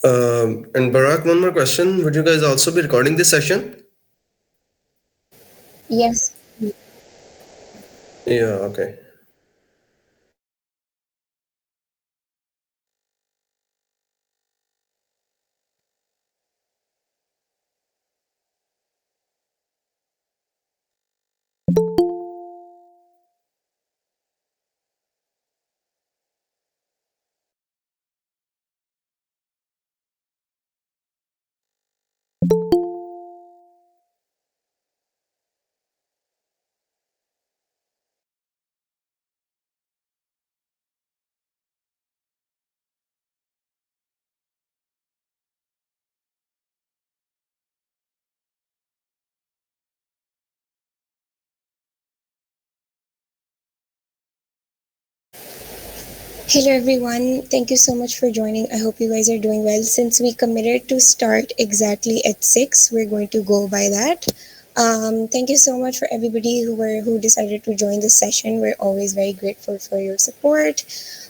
And Barak, one more question. Would you guys also be recording this session? Yes. Yeah, okay. Hello, everyone. Thank you so much for joining. I hope you guys are doing well. Since we committed to start exactly at 6, we're going to go by that. Thank you so much for everybody who decided to join this session. We're always very grateful for your support.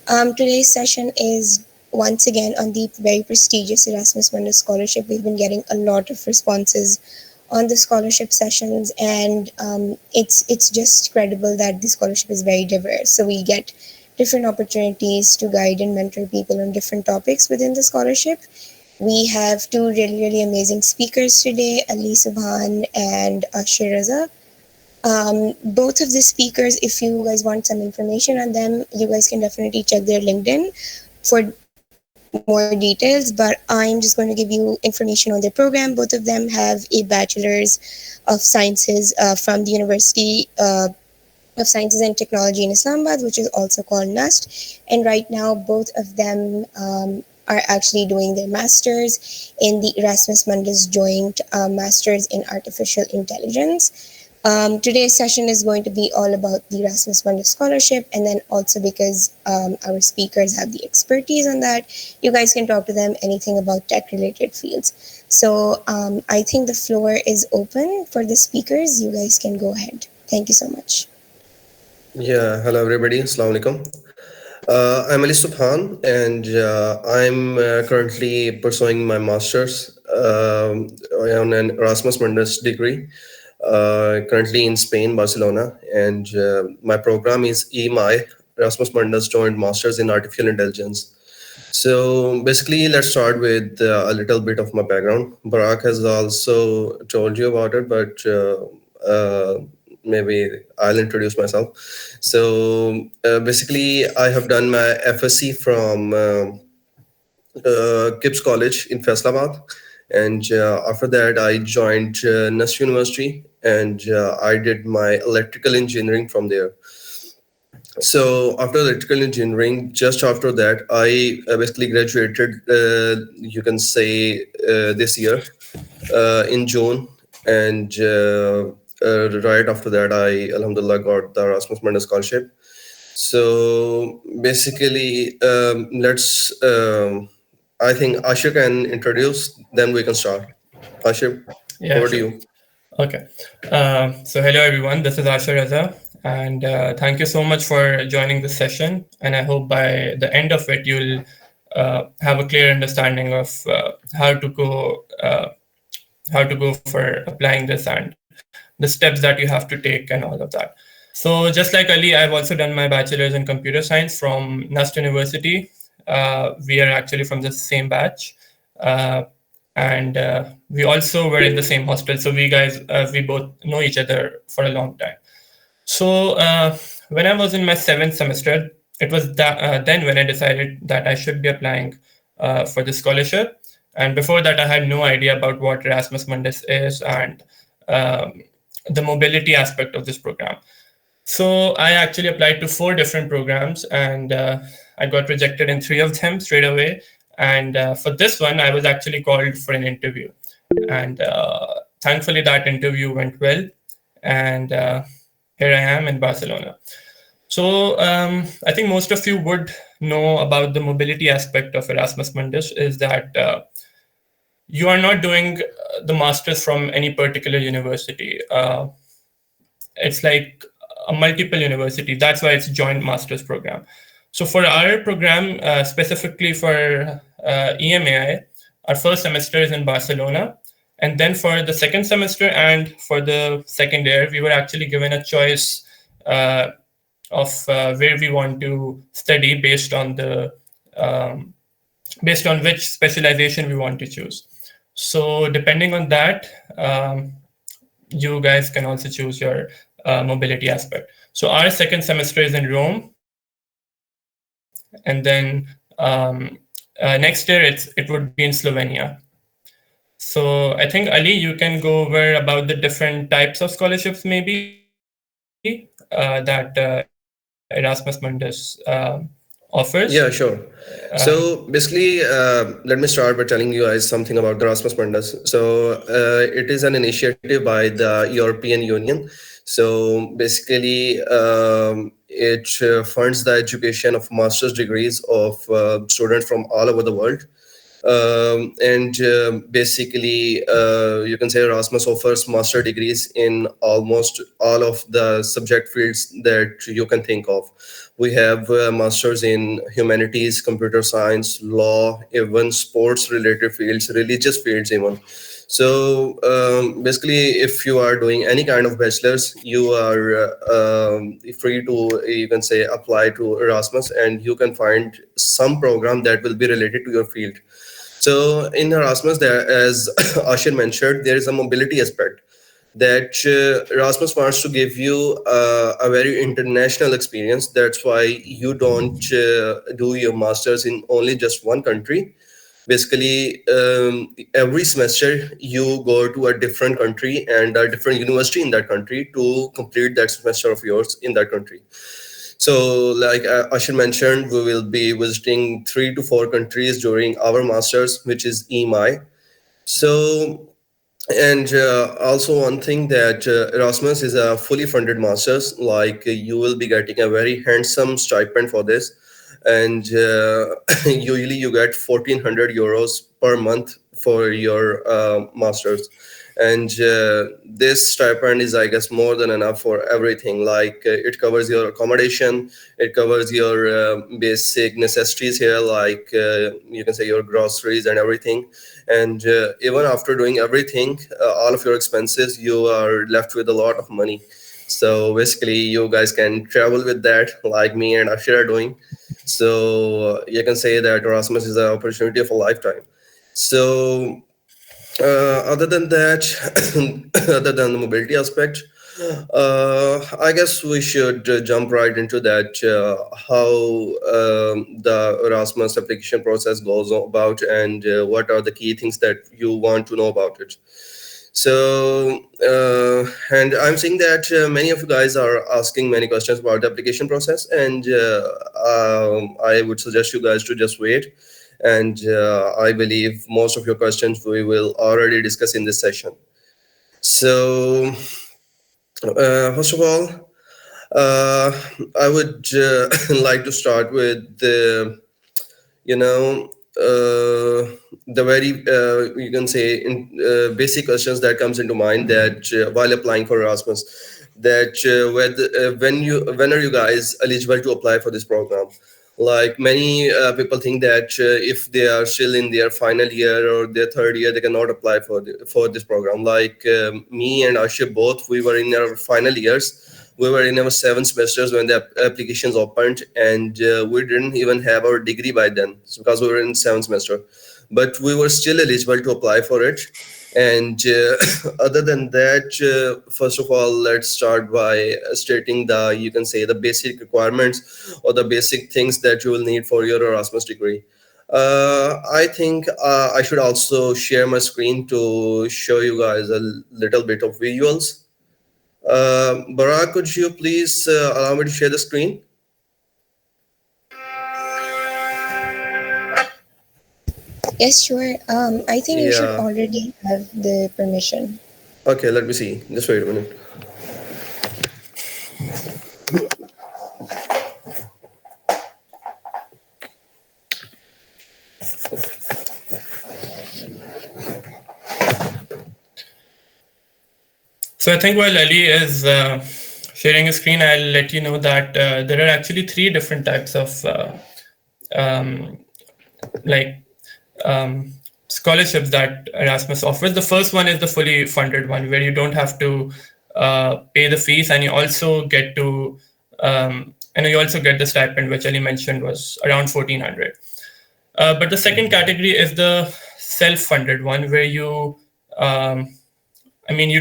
Today's session is once again on the very prestigious Erasmus Mundus Scholarship. We've been getting a lot of responses on the scholarship sessions, and it's just credible that the scholarship is very diverse. So we get different opportunities to guide and mentor people on different topics within the scholarship. We have two really amazing speakers today, Ali Subhan and Ashir Raza. Both of the speakers, if you guys want some information on them, you guys can definitely check their LinkedIn for more details. But I'm just going to give you information on their program. Both of them have a bachelor's of sciences from the University of Sciences and Technology in Islamabad, which is also called NUST. And right now, both of them are actually doing their masters in the Erasmus Mundus Joint Masters in Artificial Intelligence. Today's session is going to be all about the Erasmus Mundus Scholarship, and then also because our speakers have the expertise on that, you guys can talk to them anything about tech-related fields. So I think the floor is open for the speakers. You guys can go ahead. Thank you so much. Yeah, hello everybody. Assalamu alaikum. I'm Ali Subhan, and I'm currently pursuing my master's on an Erasmus Mundus degree, currently in Spain, Barcelona. And my program is EMAI, Erasmus Mundus Joint Masters in Artificial Intelligence. So basically, let's start with a little bit of my background. Barak has also told you about it, but maybe I'll introduce myself. So basically, I have done my FSc from Kipps College in Faisalabad. And after that, I joined NUST University, and I did my electrical engineering from there. So after electrical engineering, just after that, I basically graduated, you can say, this year in June. And right after that, I, Alhamdulillah, got the Erasmus Mundus scholarship. So basically, I think Ashir can introduce, then we can start. Ashir, Yeah, over to sure. you. Okay. So hello everyone. This is Ashir Raza, and thank you so much for joining this session. And I hope by the end of it you'll have a clear understanding of how to go for applying this and the steps that you have to take and all of that. So just like Ali, I've also done my bachelor's in computer science from NUST University. We are actually from the same batch. And we also were in the same hostel, so we both know each other for a long time. So when I was in my 7th semester, it was then when I decided that I should be applying for the scholarship. And before that, I had no idea about what Erasmus Mundus is and um, the mobility aspect of this program. So I actually applied to 4 different programs, and I got rejected in 3 of them straight away. And for this one, I was actually called for an interview, and thankfully that interview went well. And here I am in Barcelona. So I think most of you would know about the mobility aspect of Erasmus Mundus is that you are not doing the masters from any particular university. It's like a multiple university. That's why it's joint masters program. So for our program, specifically for EMAI, our first semester is in Barcelona. And then for the second semester and for the second year, we were actually given a choice of where we want to study based on which specialization we want to choose. So depending on that, you guys can also choose your mobility aspect. So our second semester is in Rome, and then next year it would be in Slovenia. So I think Ali, you can go over about the different types of scholarships maybe that Erasmus Mundus offers. Yeah, sure. So basically, let me start by telling you guys something about the Erasmus Mundus. So it is an initiative by the European Union. So basically, it funds the education of master's degrees of students from all over the world. And basically, you can say Erasmus offers master degrees in almost all of the subject fields that you can think of. We have masters in humanities, computer science, law, even sports related fields, religious fields even. So basically, if you are doing any kind of bachelor's, you are free to, you can say, apply to Erasmus, and you can find some program that will be related to your field. So in Erasmus, there, as Ashir mentioned, there is a mobility aspect that Erasmus wants to give you a very international experience. That's why you don't do your masters in only just one country. Basically, every semester you go to a different country and a different university in that country to complete that semester of yours in that country. So, like Ashir mentioned, we will be visiting 3 to 4 countries during our masters, which is EMAI. So, and also one thing that Erasmus is a fully funded masters. Like you will be getting a very handsome stipend for this, and usually you get 1,400 euros per month for your masters. And this stipend is, I guess, more than enough for everything. Like it covers your accommodation, it covers your basic necessities here, like you can say your groceries and everything. And even after doing everything, all of your expenses, you are left with a lot of money. So basically, you guys can travel with that, like me and Ashir are doing. So you can say that Erasmus is an opportunity of a lifetime. So other than that, other than the mobility aspect, I guess we should jump right into that. How the Erasmus application process goes about, and what are the key things that you want to know about it. So, and I'm seeing that many of you guys are asking many questions about the application process, and I would suggest you guys to just wait. And I believe most of your questions we will already discuss in this session. So, first of all, uh, I would like to start with you know the very you can say basic questions that comes into mind that while applying for Erasmus, that when are you guys eligible to apply for this program. Like many people think that if they are still in their final year or their third year, they cannot apply for this program. Like me and Ashir both, we were in our final years. We were in our 7 semesters when the applications opened, and we didn't even have our degree by then, because we were in 7th semester. But we were still eligible to apply for it. And other than that, first of all, let's start by stating the, you can say, the basic requirements or the basic things that you will need for your Erasmus degree. I think I should also share my screen to show you guys a little bit of visuals. Barak, could you please allow me to share the screen? Yes, sure. I think you should Yeah. already have the permission. Okay, let me see. Just wait a minute. So I think while Ali is sharing a screen, I'll let you know that there are actually 3 different types of um, like scholarships that Erasmus offers. The first one is the fully funded one, where you don't have to pay the fees, and you also get to you also get the stipend, which Ali mentioned was around 1,400. But the second category is the self-funded one, where you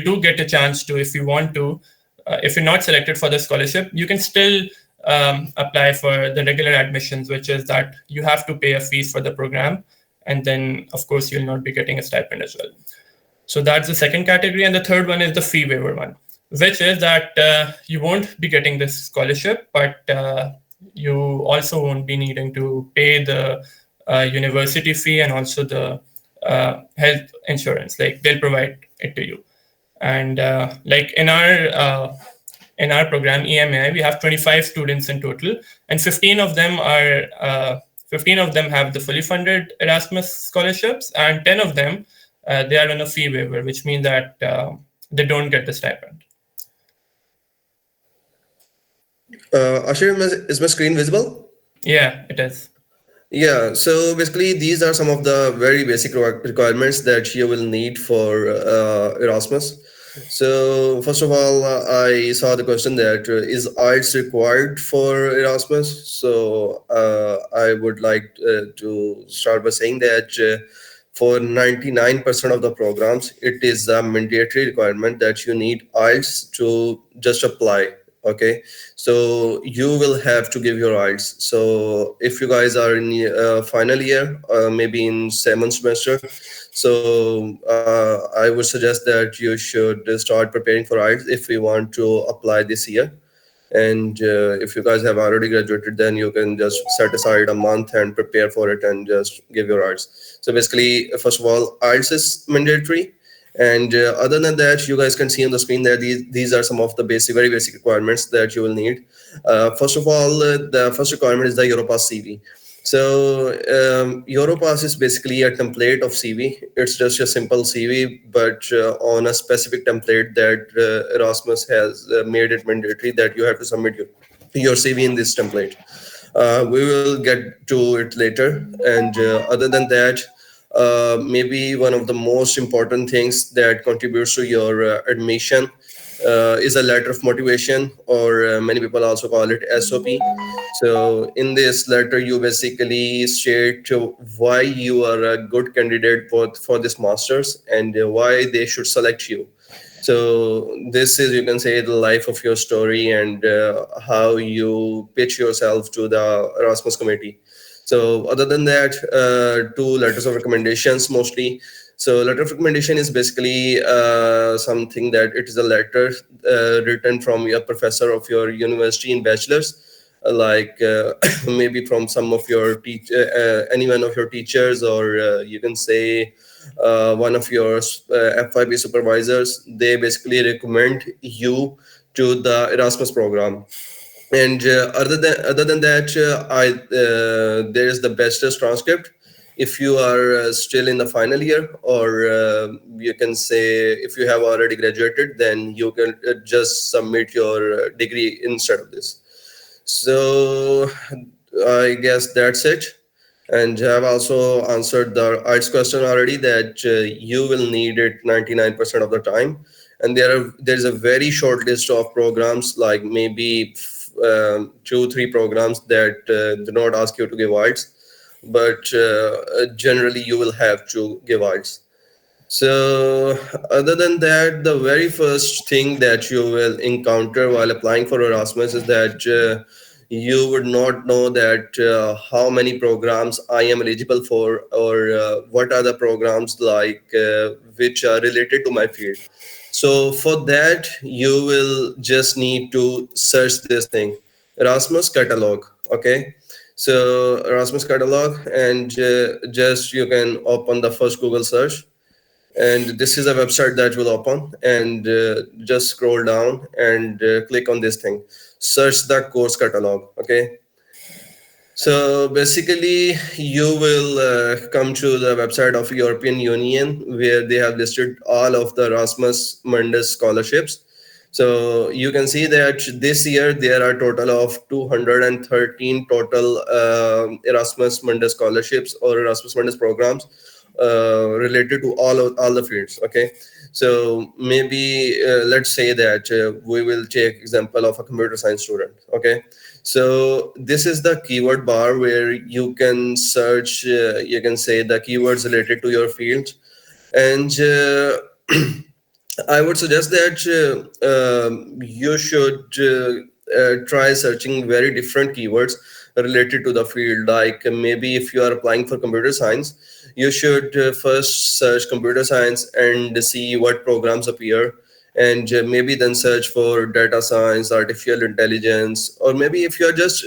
do get a chance to, if you want to, if you're not selected for the scholarship, you can still apply for the regular admissions, which is that you have to pay a fees for the program, and then of course you'll not be getting a stipend as well. So that's the second category. And the third one is the fee waiver one, which is that you won't be getting this scholarship, but you also won't be needing to pay the university fee and also the health insurance. Like, they'll provide it to you. And like in our program EMAI, we have 25 students in total, and 15 of them have the fully funded Erasmus scholarships, and 10 of them they are on a fee waiver, which means that they don't get the stipend. Ashir, is my screen visible? Yeah, it is. Yeah, so basically these are some of the very basic requirements that you will need for Erasmus. So first of all, I saw the question that is IELTS required for Erasmus? So I would like to start by saying that for 99% of the programs, it is a mandatory requirement that you need IELTS to just apply. Okay, so you will have to give your IELTS. So if you guys are in final year, maybe in 7th semester, so I would suggest that you should start preparing for IELTS if you want to apply this year. And if you guys have already graduated, then you can just set aside a month and prepare for it and just give your IELTS. So basically, first of all, IELTS is mandatory. And other than that, you guys can see on the screen that these are some of the very basic requirements that you will need. First of all, the first requirement is the Europass CV. So Europass is basically a template of CV. It's just a simple CV, but on a specific template that Erasmus has made it mandatory that you have to submit your CV in this template. We will get to it later. And other than that, maybe one of the most important things that contributes to your admission is a letter of motivation, or many people also call it SOP. So in this letter, you basically state why you are a good candidate for this master's and why they should select you. So this is, you can say, the life of your story and how you pitch yourself to the Erasmus committee. So other than that, 2 letters of recommendations mostly. So letter of recommendation is basically something that it is a letter written from your professor of your university in bachelor's, like maybe from some of your any one of your teachers, or you can say one of your F5B supervisors. They basically recommend you to the Erasmus program. And other than that, there is the bachelor's transcript. If you are still in the final year, or you can say if you have already graduated, then you can just submit your degree instead of this. So I guess that's it. And I've also answered the IELTS question already, that you will need it 99% of the time. And there's a very short list of programs, like maybe 2-3 programs that do not ask you to give IELTS, but generally you will have to give IELTS. So other than that, the very first thing that you will encounter while applying for Erasmus is that you would not know that how many programs I am eligible for, or what are the programs like which are related to my field. So for that, you will just need to search this thing, Erasmus catalog. Okay. So Erasmus catalog, and just you can open the first Google search. And this is a website that will open, and just scroll down and click on this thing, search the course catalog. Okay. So basically, you will come to the website of European Union, where they have listed all of the Erasmus Mundus scholarships. So you can see that this year there are a total of 213 total Erasmus Mundus scholarships or Erasmus Mundus programs, related to all the fields. Okay, so maybe let's say that we will take example of a computer science student. Okay, so this is the keyword bar where you can search. You can say the keywords related to your field, and I would suggest that you should try searching very different keywords related to the field. Like maybe if you are applying for computer science, you should first search computer science and see what programs appear, and maybe then search for data science, artificial intelligence, or maybe if you are just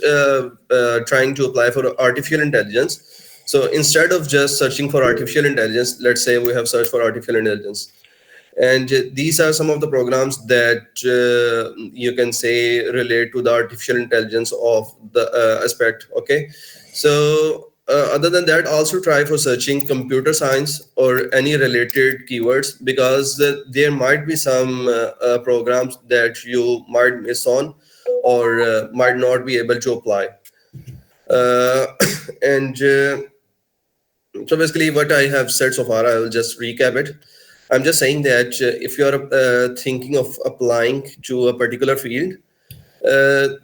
trying to apply for artificial intelligence. So instead of just searching for artificial intelligence, let's say we have searched for artificial intelligence, and these are some of the programs that you can say relate to the artificial intelligence of the aspect. Okay, so other than that, also try for searching computer science or any related keywords, because there might be some programs that you might miss on, or might not be able to apply. uh, and So basically, what I have said so far, I will just recap it. I'm just saying that if you are thinking of applying to a particular field,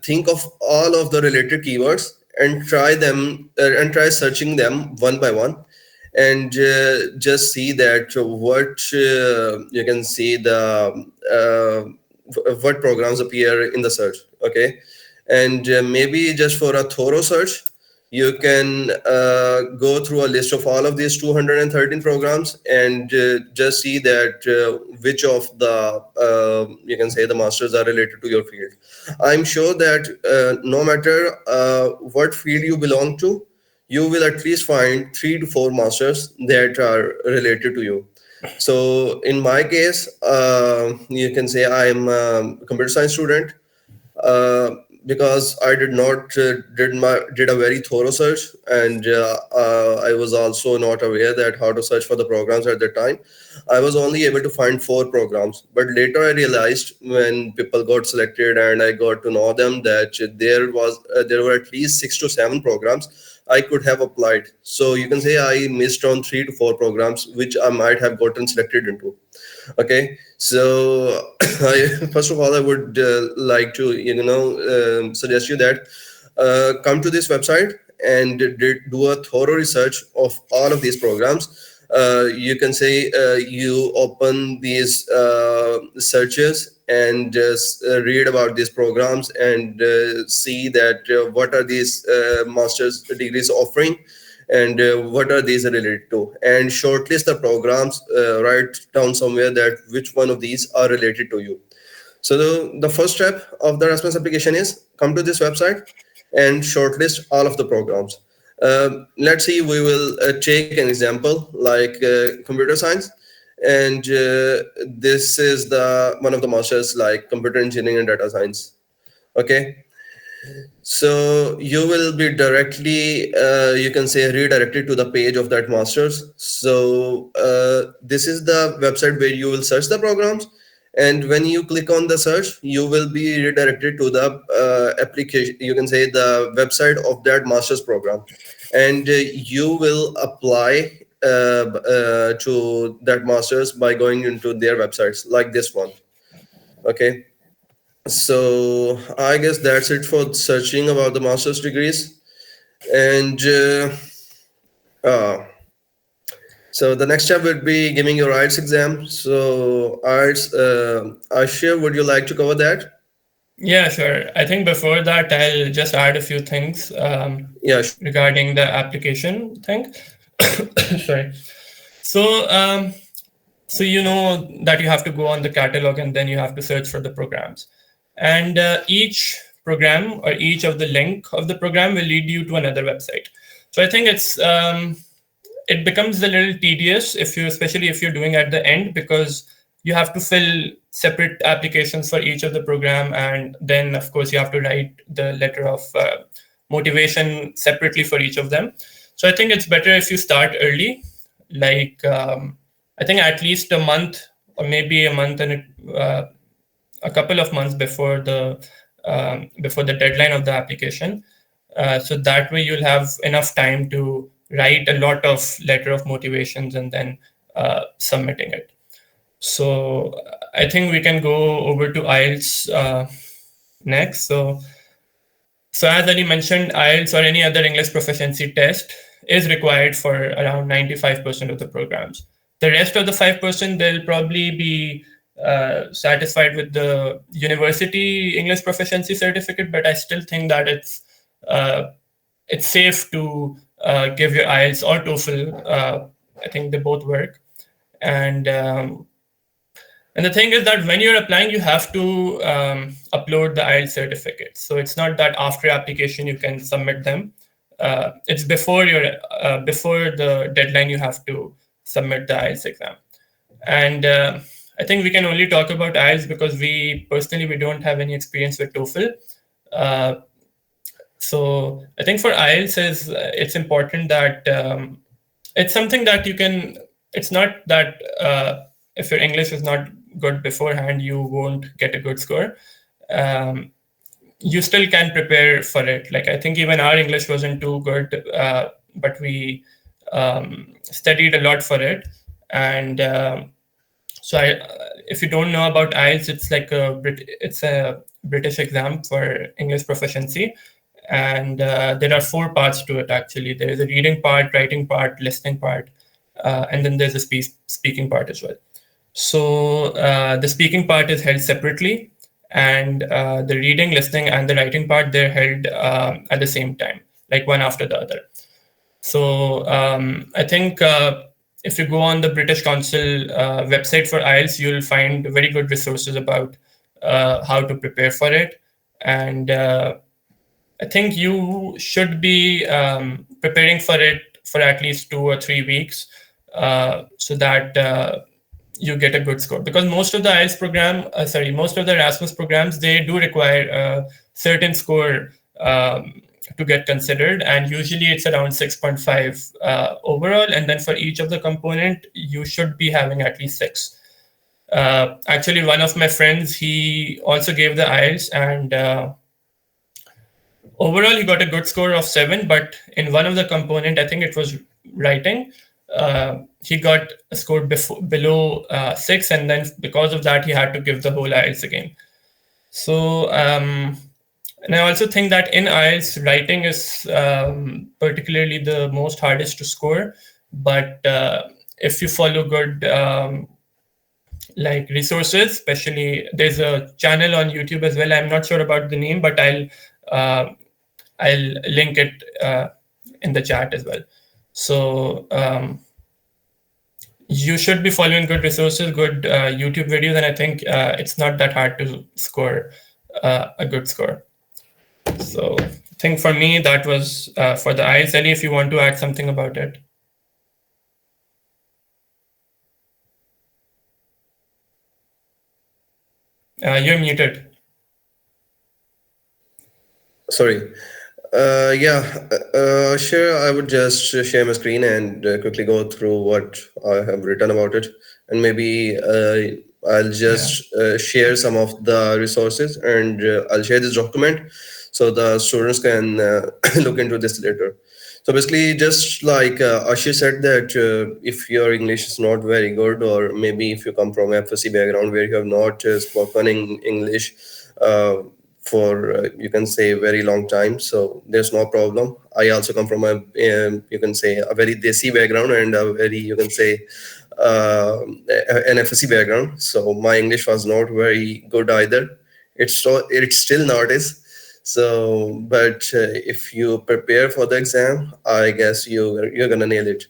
think of all of the related keywords and try them and try searching them one by one, and just see that what you can see the what programs appear in the search. Okay, and maybe just for a thorough search, you can go through a list of all of these 213 programs, and just see that which of the you can say the masters are related to your field. I'm sure that no matter what field you belong to, you will at least find 3 to 4 masters that are related to you. So in my case, you can say I am a computer science student, uh, because I did not did a very thorough search, and I was also not aware that how to search for the programs at the time. I was only able to find 4 programs, but later I realized when people got selected and I got to know them that there were at least 6 to 7 programs I could have applied. So you can say I missed on 3 to 4 programs which I might have gotten selected into. Okay, so first of all, I would like to suggest you that come to this website and do a thorough research of all of these programs. You can say you open these searches and just read about these programs, and see that what are these master's degrees offering, and what are these related to, and shortlist the programs. Write down somewhere that which one of these are related to you. So the first step of the Erasmus application is come to this website and shortlist all of the programs. Let's see, we will take an example like computer science, and this is the one of the masters like computer engineering and data science. Okay, so you will be directly, you can say, redirected to the page of that masters. So this is the website where you will search the programs, and when you click on the search, you will be redirected to the application. You can say the website of that master's program, and you will apply to that masters by going into their websites like this one. Okay, so I guess that's it for searching about the master's degrees. And so the next step would be giving your IELTS exam. So IELTS, Ashir, would you like to cover that? Yeah, sure. I think before that, I'll just add a few things Yeah. regarding the application thing. Sorry. So, so you know that you have to go on the catalog and then you have to search for the programs. And each program or each of the link of the program will lead you to another website. So I think it becomes a little tedious especially if you're doing at the end, because you have to fill separate applications for each of the program, and then of course you have to write the letter of motivation separately for each of them. So I think it's better if you start early, like I think at least a month or maybe a month and a couple of months before the deadline of the application. So that way you'll have enough time to write a lot of letter of motivations and then submitting it. So I think we can go over to IELTS next. So as Ali mentioned, IELTS or any other English proficiency test is required for around 95% of the programs. The rest of the 5%, they'll probably be satisfied with the university English proficiency certificate, but I still think that it's safe to give your IELTS or TOEFL. I think they both work. And the thing is that when you're applying, you have to upload the IELTS certificate. So it's not that after application you can submit them. It's before the deadline you have to submit the IELTS exam. And I think we can only talk about IELTS because we don't have any experience with TOEFL. So I think for IELTS it's important that it's something that you can. It's not that if your English is not good beforehand, you won't get a good score. You still can prepare for it. Like I think even our English wasn't too good, but we studied a lot for it. And if you don't know about IELTS, it's like it's a British exam for English proficiency. And there are 4 parts to it, actually. There is a reading part, writing part, listening part, and then there's a speaking part as well. So the speaking part is held separately, and the reading, listening, and the writing part, they're held at the same time, like one after the other. So I think if you go on the British Council website for IELTS, you'll find very good resources about how to prepare for it. And I think you should be preparing for it for at least 2 or 3 weeks so that you get a good score. Because most of the IELTS program, most of the Erasmus programs, they do require a certain score to get considered. And usually it's around 6.5 overall. And then for each of the component, you should be having at least 6. Actually, one of my friends, he also gave the IELTS, and overall he got a good score of 7, but in one of the component, I think it was writing, he got a score below 6, and then because of that he had to give the whole IELTS again. So and I also think that in IELTS, writing is particularly the most hardest to score, but if you follow good like resources, especially there's a channel on YouTube as well, I'm not sure about the name, but I'll link it in the chat as well. So you should be following good resources, good YouTube videos, and I think it's not that hard to score a good score. So I think for me, that was for the IELTS. Ellie, if you want to add something about it. You're muted. Sorry. Sure. I would just share my screen and quickly go through what I have written about it, and maybe I'll just share some of the resources, and I'll share this document so the students can look into this later. So basically, just like Ashir said, that if your English is not very good, or maybe if you come from FSC background where you have not spoken in English for you can say very long time, so there's no problem. I also come from a you can say a very desi background and a very you can say an FSC background. So my English was not very good either. It still not is. So, but if you prepare for the exam, I guess you're gonna nail it.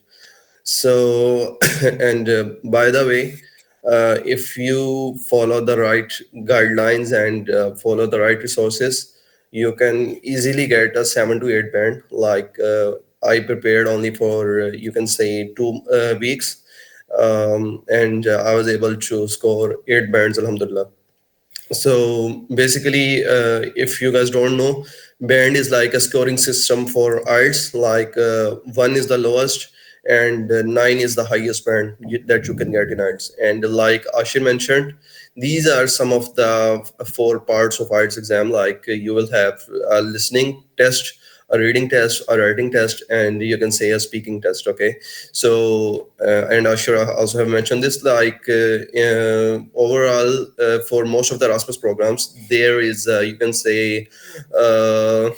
So, and by the way, if you follow the right guidelines and follow the right resources, you can easily get a 7 to 8 band. Like I prepared only for you can say 2 weeks, and I was able to score 8 bands, alhamdulillah. So basically, if you guys don't know, band is like a scoring system for IELTS. Like 1 is the lowest, and 9 is the highest band that you can get in IELTS. And like Ashir mentioned, these are some of the 4 parts of IELTS exam. Like you will have a listening test, a reading test, a writing test, and you can say a speaking test. Okay, so and I should also have mentioned this, like overall for most of the Erasmus programs, there is you can say uh,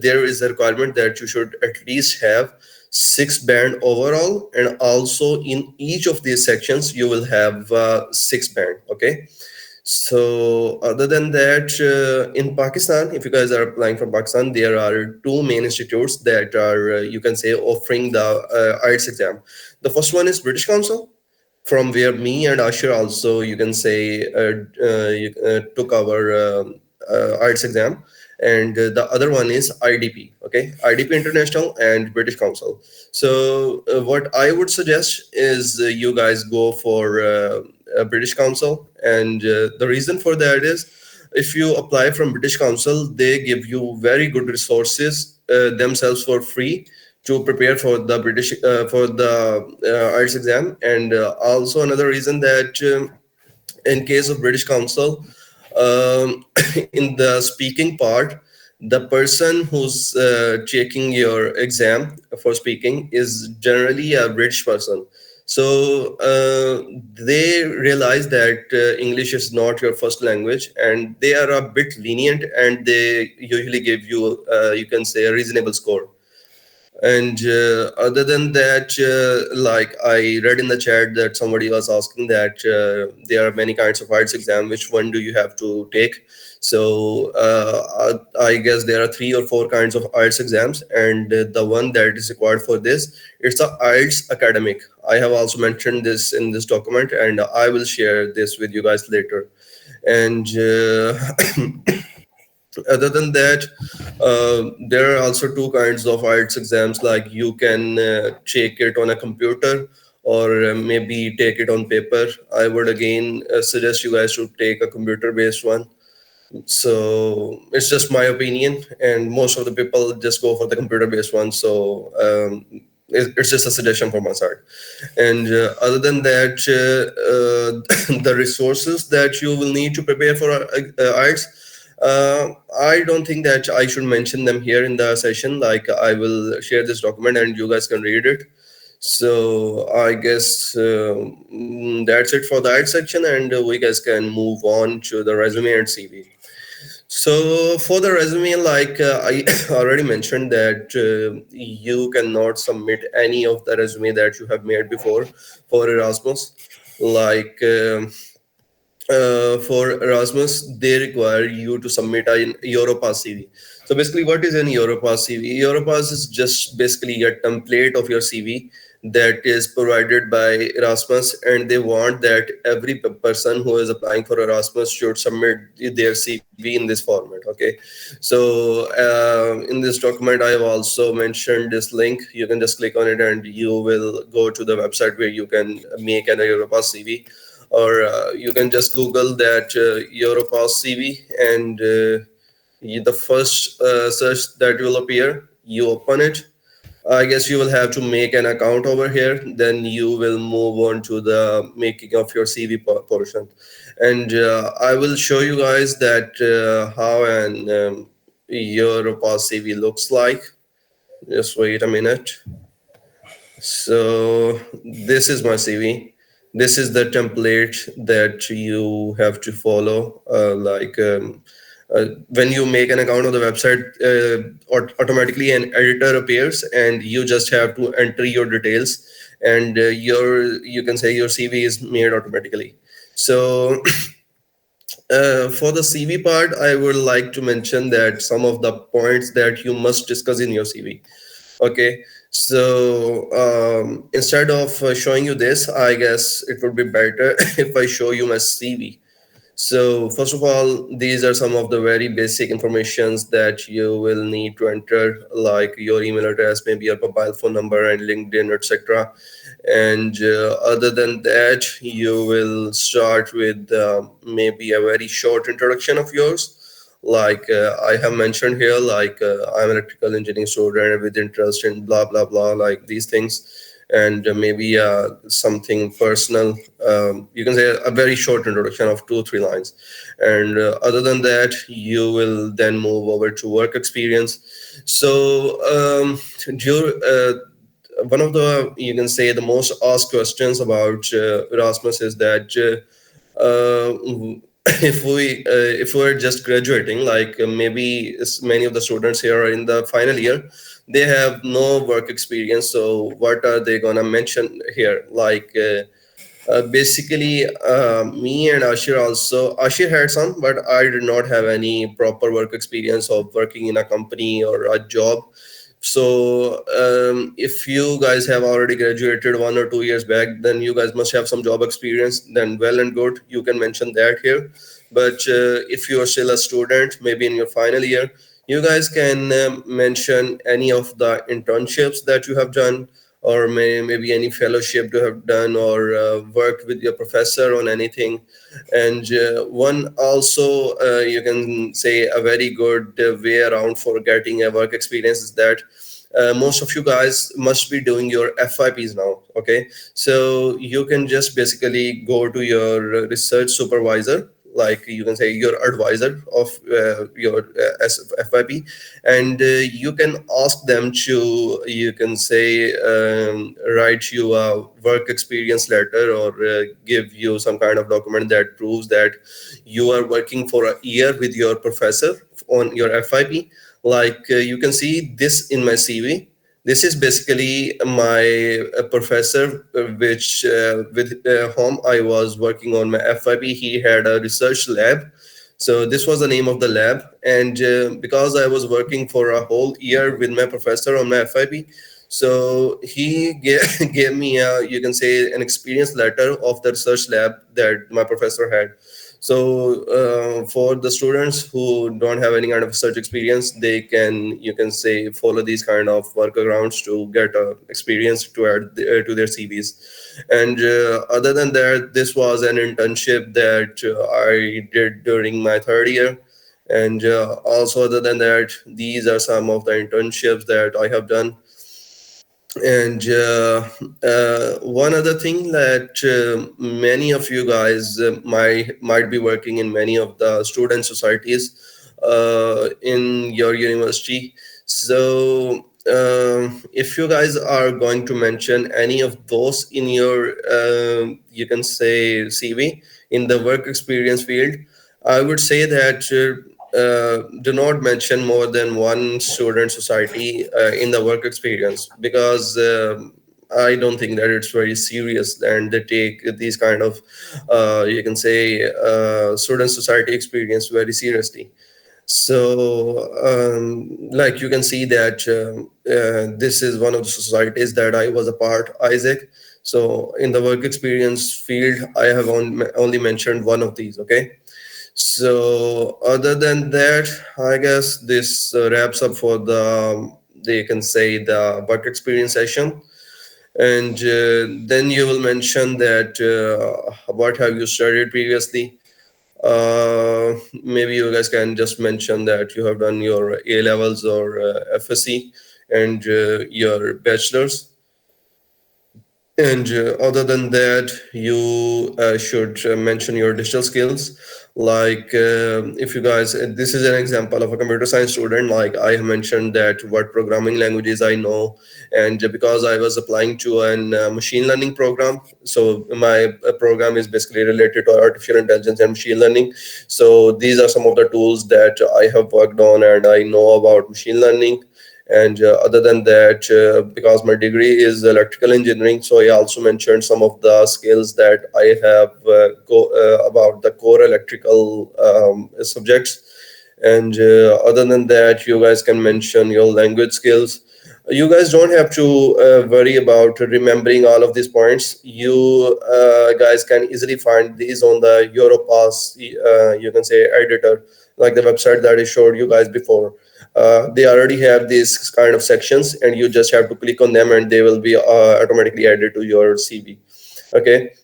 there is a requirement that you should at least have six band overall, and also in each of these sections you will have six band. Okay, so other than that, in Pakistan, if you guys are applying from Pakistan, there are two main institutes that are you can say offering the IELTS exam. The first one is British Council, from where me and Ashir also you can say took our IELTS exam, and the other one is IDP. Okay, IDP International and British Council. So what I would suggest is you guys go for British Council, and the reason for that is if you apply from British Council, they give you very good resources themselves for free to prepare for the British for the IELTS exam. And also another reason that in case of British Council, in the speaking part, the person who's checking your exam for speaking is generally a British person. So they realize that English is not your first language, and they are a bit lenient, and they usually give you, you can say, a reasonable score. And other than that, like I read in the chat that somebody was asking that there are many kinds of IELTS exam. Which one do you have to take? So I guess there are three or four kinds of IELTS exams, and the one that is required for this, it's a IELTS academic. I have also mentioned this in this document, and I will share this with you guys later. And other than that, there are also two kinds of IELTS exams. Like you can check it on a computer, or maybe take it on paper. I would again suggest you guys to take a computer based one. So it's just my opinion, and most of the people just go for the computer based one. So it's just a suggestion from my side. And other than that, the resources that you will need to prepare for IELTS, I don't think that I should mention them here in the session. Like I will share this document and you guys can read it. So I guess that's it for that section, and we guys can move on to the resume and CV. So for the resume, like I already mentioned that you cannot submit any of the resume that you have made before for Erasmus. Like for Erasmus, they require you to submit a Europass CV. So basically, what is an Europass CV? Europass is just basically a template of your CV that is provided by Erasmus, and they want that every person who is applying for Erasmus should submit their CV in this format. Okay, so in this document, I have also mentioned this link. You can just click on it, and you will go to the website where you can make an Europass CV, or you can just Google that Europass CV, and the first search that will appear, you open it. I guess you will have to make an account over here. Then you will move on to the making of your CV portion, and I will show you guys that how an Europass CV looks like. Just wait a minute. So this is my CV. This is the template that you have to follow. When you make an account on the website, automatically an editor appears, and you just have to enter your details, and your you can say your CV is made automatically. So for the CV part, I would like to mention that some of the points that you must discuss in your CV. Okay, so instead of showing you this, I guess it would be better if I show you my CV. So first of all, these are some of the very basic informations that you will need to enter, like your email address, maybe your mobile phone number, and LinkedIn, etc. And other than that, you will start with maybe a very short introduction of yours. Like I have mentioned here, like I'm an electrical engineering student with interest in blah blah blah, like these things. and maybe something personal. You can say a very short introduction of 2 3 lines, and other than that, you will then move over to work experience. So one of the, you can say, the most asked questions about Erasmus is that if we're just graduating, like maybe many of the students here are in the final year, they have no work experience. So what are they gonna mention here? Like basically, me and Ashir also. Ashir had some, but I did not have any proper work experience of working in a company or a job. So if you guys have already graduated 1 or 2 years back, then you guys must have some job experience. Then well and good, you can mention that here. But if you are still a student, maybe in your final year, you guys can mention any of the internships that you have done, or maybe any fellowship you have done, or worked with your professor on anything. And one also, you can say, a very good way around for getting a work experience is that most of you guys must be doing your FYPs now. Okay, so you can just basically go to your research supervisor, like you can say your advisor of your FYP, and you can ask them to, you can say, write you a work experience letter, or give you some kind of document that proves that you are working for a year with your professor on your FYP. Like you can see this in my CV. This is basically my professor, which with whom I was working on my FYP. He had a research lab. So this was the name of the lab, and because I was working for a whole year with my professor on my FIP, so he gave me a, you can say, an experience letter of the research lab that my professor had. So for the students who don't have any kind of research experience, they can, you can say, follow these kind of workarounds to get experience to add to their CVs. And other than that, this was an internship that I did during my third year. And also, other than that, these are some of the internships that I have done. And one other thing that many of you guys might be working in many of the student societies in your university. So if you guys are going to mention any of those in your you can say CV in the work experience field, I would say that do not mention more than one student society in the work experience, because I don't think that it's very serious, and they take these kind of you can say student society experience very seriously. So like you can see that this is one of the societies that I was a part, Isaac. So in the work experience field, I have only mentioned one of these. Okay, so other than that, I guess this wraps up for they can say the work experience session. And then you will mention that what have you studied previously. Maybe you guys can just mention that you have done your A levels or FSC and your bachelor's. And other than that, you should mention your digital skills. Like, if you guys, this is an example of a computer science student. Like, I have mentioned that what programming languages I know, and because I was applying to an machine learning program, so my program is basically related to artificial intelligence and machine learning. So these are some of the tools that I have worked on, and I know about machine learning. And other than that, because my degree is electrical engineering, so I also mentioned some of the skills that I have about the core electrical subjects. And other than that, you guys can mention your language skills. You guys don't have to worry about remembering all of these points. You guys can easily find these on the Europass, you can say, editor, like the website that I showed you guys before. They already have these kind of sections, and you just have to click on them, and they will be automatically added to your CV. Okay.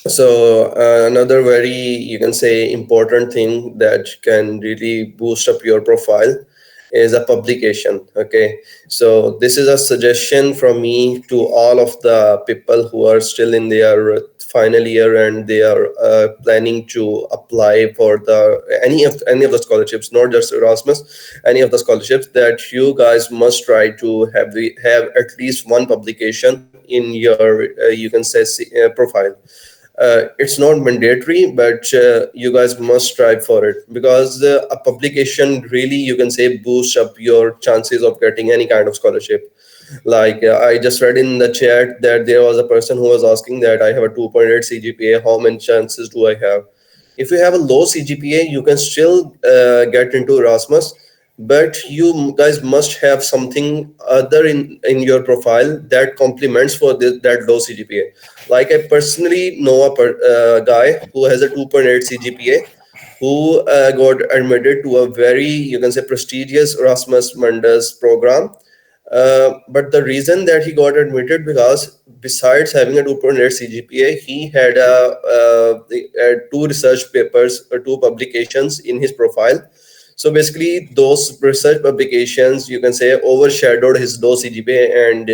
So another very, you can say, important thing that can really boost up your profile is a publication. Okay, so this is a suggestion from me to all of the people who are still in their final year and they are planning to apply for the any of the scholarships, not just Erasmus, any of the scholarships, that you guys must try to have at least one publication in your you can say profile. It's not mandatory, but you guys must strive for it, because a publication really, you can say, boosts up your chances of getting any kind of scholarship. Like I just read in the chat that there was a person who was asking that I have a 2.8 CGPA, how many chances do I have? If you have a low CGPA, you can still get into Erasmus, but you guys must have something other in your profile that complements for that low CGPA. Like I personally know a guy who has a 2.8 CGPA, who got admitted to a very, you can say, prestigious Erasmus Mundus program. But the reason that he got admitted, because besides having a 2.8 CGPA, he had two research papers or two publications in his profile. So basically, those research publications, you can say, overshadowed his low CGPA, and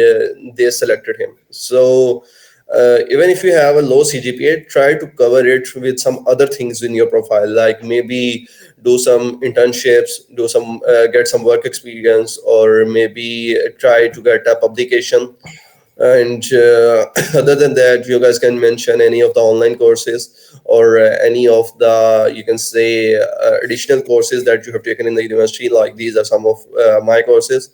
they selected him. So even if you have a low CGPA, try to cover it with some other things in your profile, like maybe do some internships, do some get some work experience, or maybe try to get a publication. And other than that, you guys can mention any of the online courses, or any of the, you can say, additional courses that you have taken in the university. Like these are some of my courses.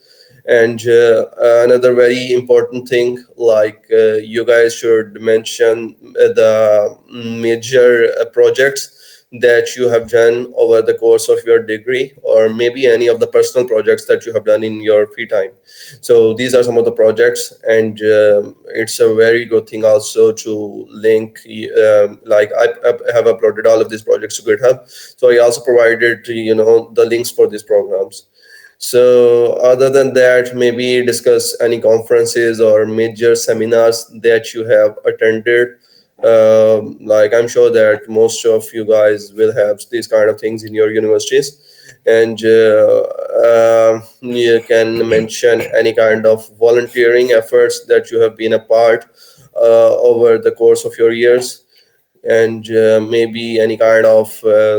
And another very important thing, like you guys should mention the major projects that you have done over the course of your degree, or maybe any of the personal projects that you have done in your free time. So these are some of the projects, and it's a very good thing also to link. Like I have uploaded all of these projects to GitHub, so I also provided the links for these programs. So other than that, maybe discuss any conferences or major seminars that you have attended. Like I'm sure that most of you guys will have these kind of things in your universities, and you can mention any kind of volunteering efforts that you have been a part over the course of your years, and maybe any kind of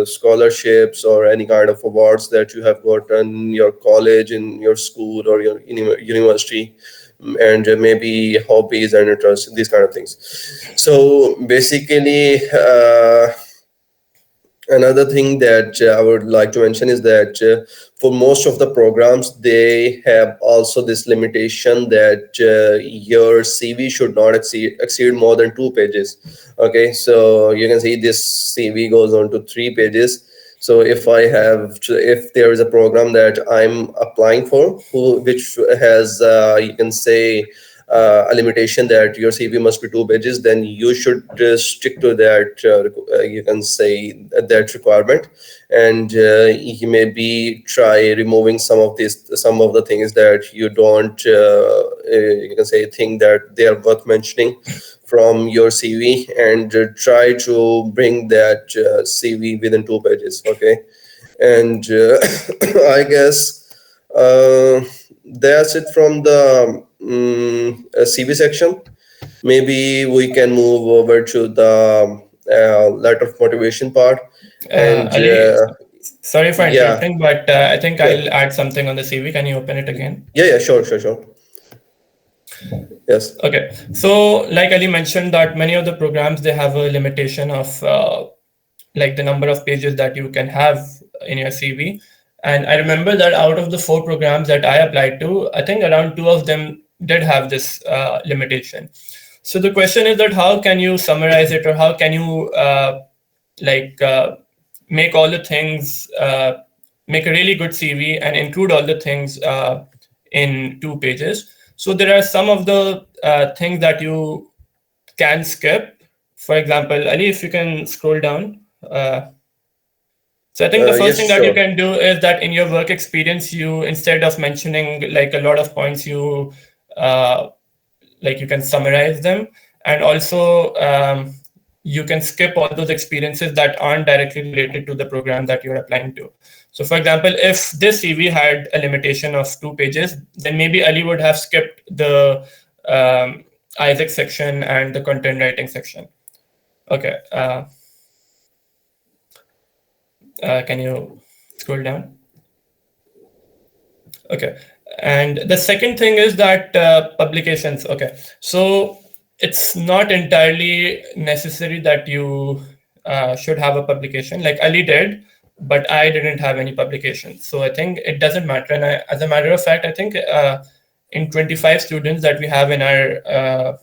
scholarships or any kind of awards that you have gotten in your college, in your school, or your university, and maybe hobbies and interests, these kind of things. So basically, another thing that I would like to mention is that for most of the programs, they have also this limitation that your CV should not exceed more than 2 pages. Okay, so you can see this CV goes on to 3 pages. So if there is a program that I'm applying for, which has you can say a limitation that your CV must be 2 pages, then you should stick to that. You can say that requirement, and you maybe try removing some of the things that you don't. You can say think that they are worth mentioning from your CV, and try to bring that CV within 2 pages. Okay, and I guess that's it from the CV section. Maybe we can move over to the letter of motivation part. And Ali, sorry for yeah, interrupting, but I think yeah, I'll add something on the CV. Can you open it again? yeah, sure. Yes. Okay, so like Ali mentioned, that many of the programs, they have a limitation of like the number of pages that you can have in your CV. And I remember that out of the 4 programs that I applied to, I think around 2 of them did have this limitation. So the question is that how can you summarize it, or how can you like make all the things, make a really good CV and include all the things in 2 pages? So there are some of the things that you can skip. For example, Ali, if you can scroll down. So I think the first Yes, thing that you sure. can do is that in your work experience, you, instead of mentioning like a lot of points, you uh, like you can summarize them. And also you can skip all those experiences that aren't directly related to the program that you're applying to. So for example, if this CV had a limitation of 2 pages, then maybe Ali would have skipped the Isaac section and the content writing section. Okay. Can you scroll down? Okay. And the second thing is that publications. Okay. So it's not entirely necessary that you should have a publication. Like Ali did, but I didn't have any publications. So I think it doesn't matter. And as a matter of fact, I think in 25 students that we have in our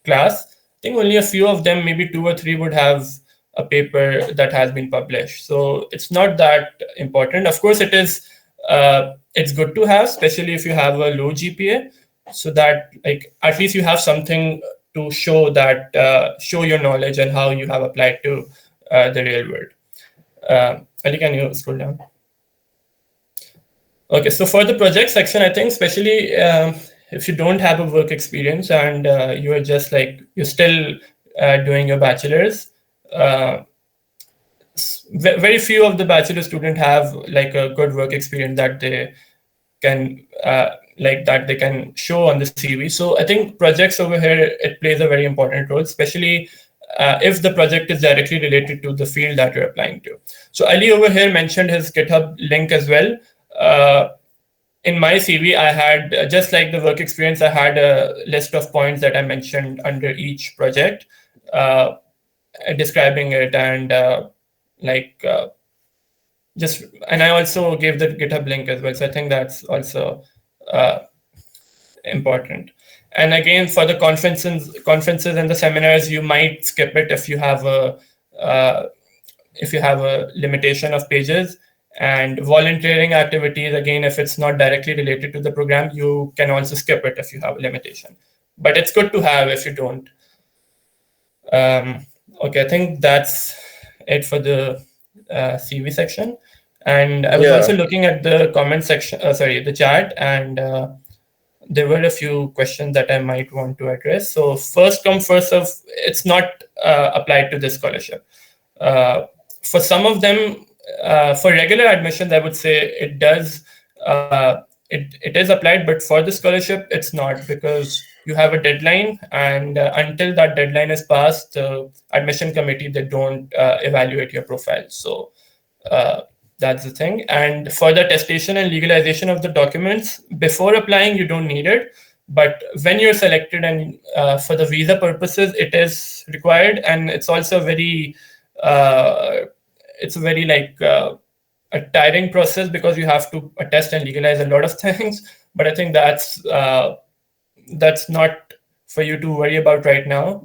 class, I think only a few of them, maybe 2 or 3, would have a paper that has been published. So it's not that important. Of course, it is. It's good to have, especially if you have a low GPA, so that like at least you have something to show that show your knowledge and how you have applied to the real world. Ali, can you scroll down? Okay, so for the project section, I think especially if you don't have a work experience and you are just like you're still doing your bachelor's, very few of the bachelor students have like a good work experience that they can that they can show on the CV. So I think projects over here, it plays a very important role, especially if the project is directly related to the field that you're applying to. So Ali over here mentioned his GitHub link as well. In my CV, I had, just like the work experience, I had a list of points that I mentioned under each project, describing it and and I also gave the GitHub link as well. So I think that's also important. And again, for the conferences and the seminars, you might skip it if you have a limitation of pages. And volunteering activities, again, if it's not directly related to the program, you can also skip it if you have a limitation. But it's good to have if you don't. Okay, I think that's it for the CV section. And I was also looking at the comment section, the chat, and there were a few questions that I might want to address. So first come, first serve, it's not applied to this scholarship. For some of them, for regular admissions, I would say it does. It is applied, but for the scholarship, it's not, because you have a deadline, and until that deadline is passed, the admission committee, they don't evaluate your profile. So that's the thing. And for the attestation and legalization of the documents, before applying, you don't need it. But when you're selected and for the visa purposes, it is required. And it's also very a tiring process, because you have to attest and legalize a lot of things. But I think that's not for you to worry about right now.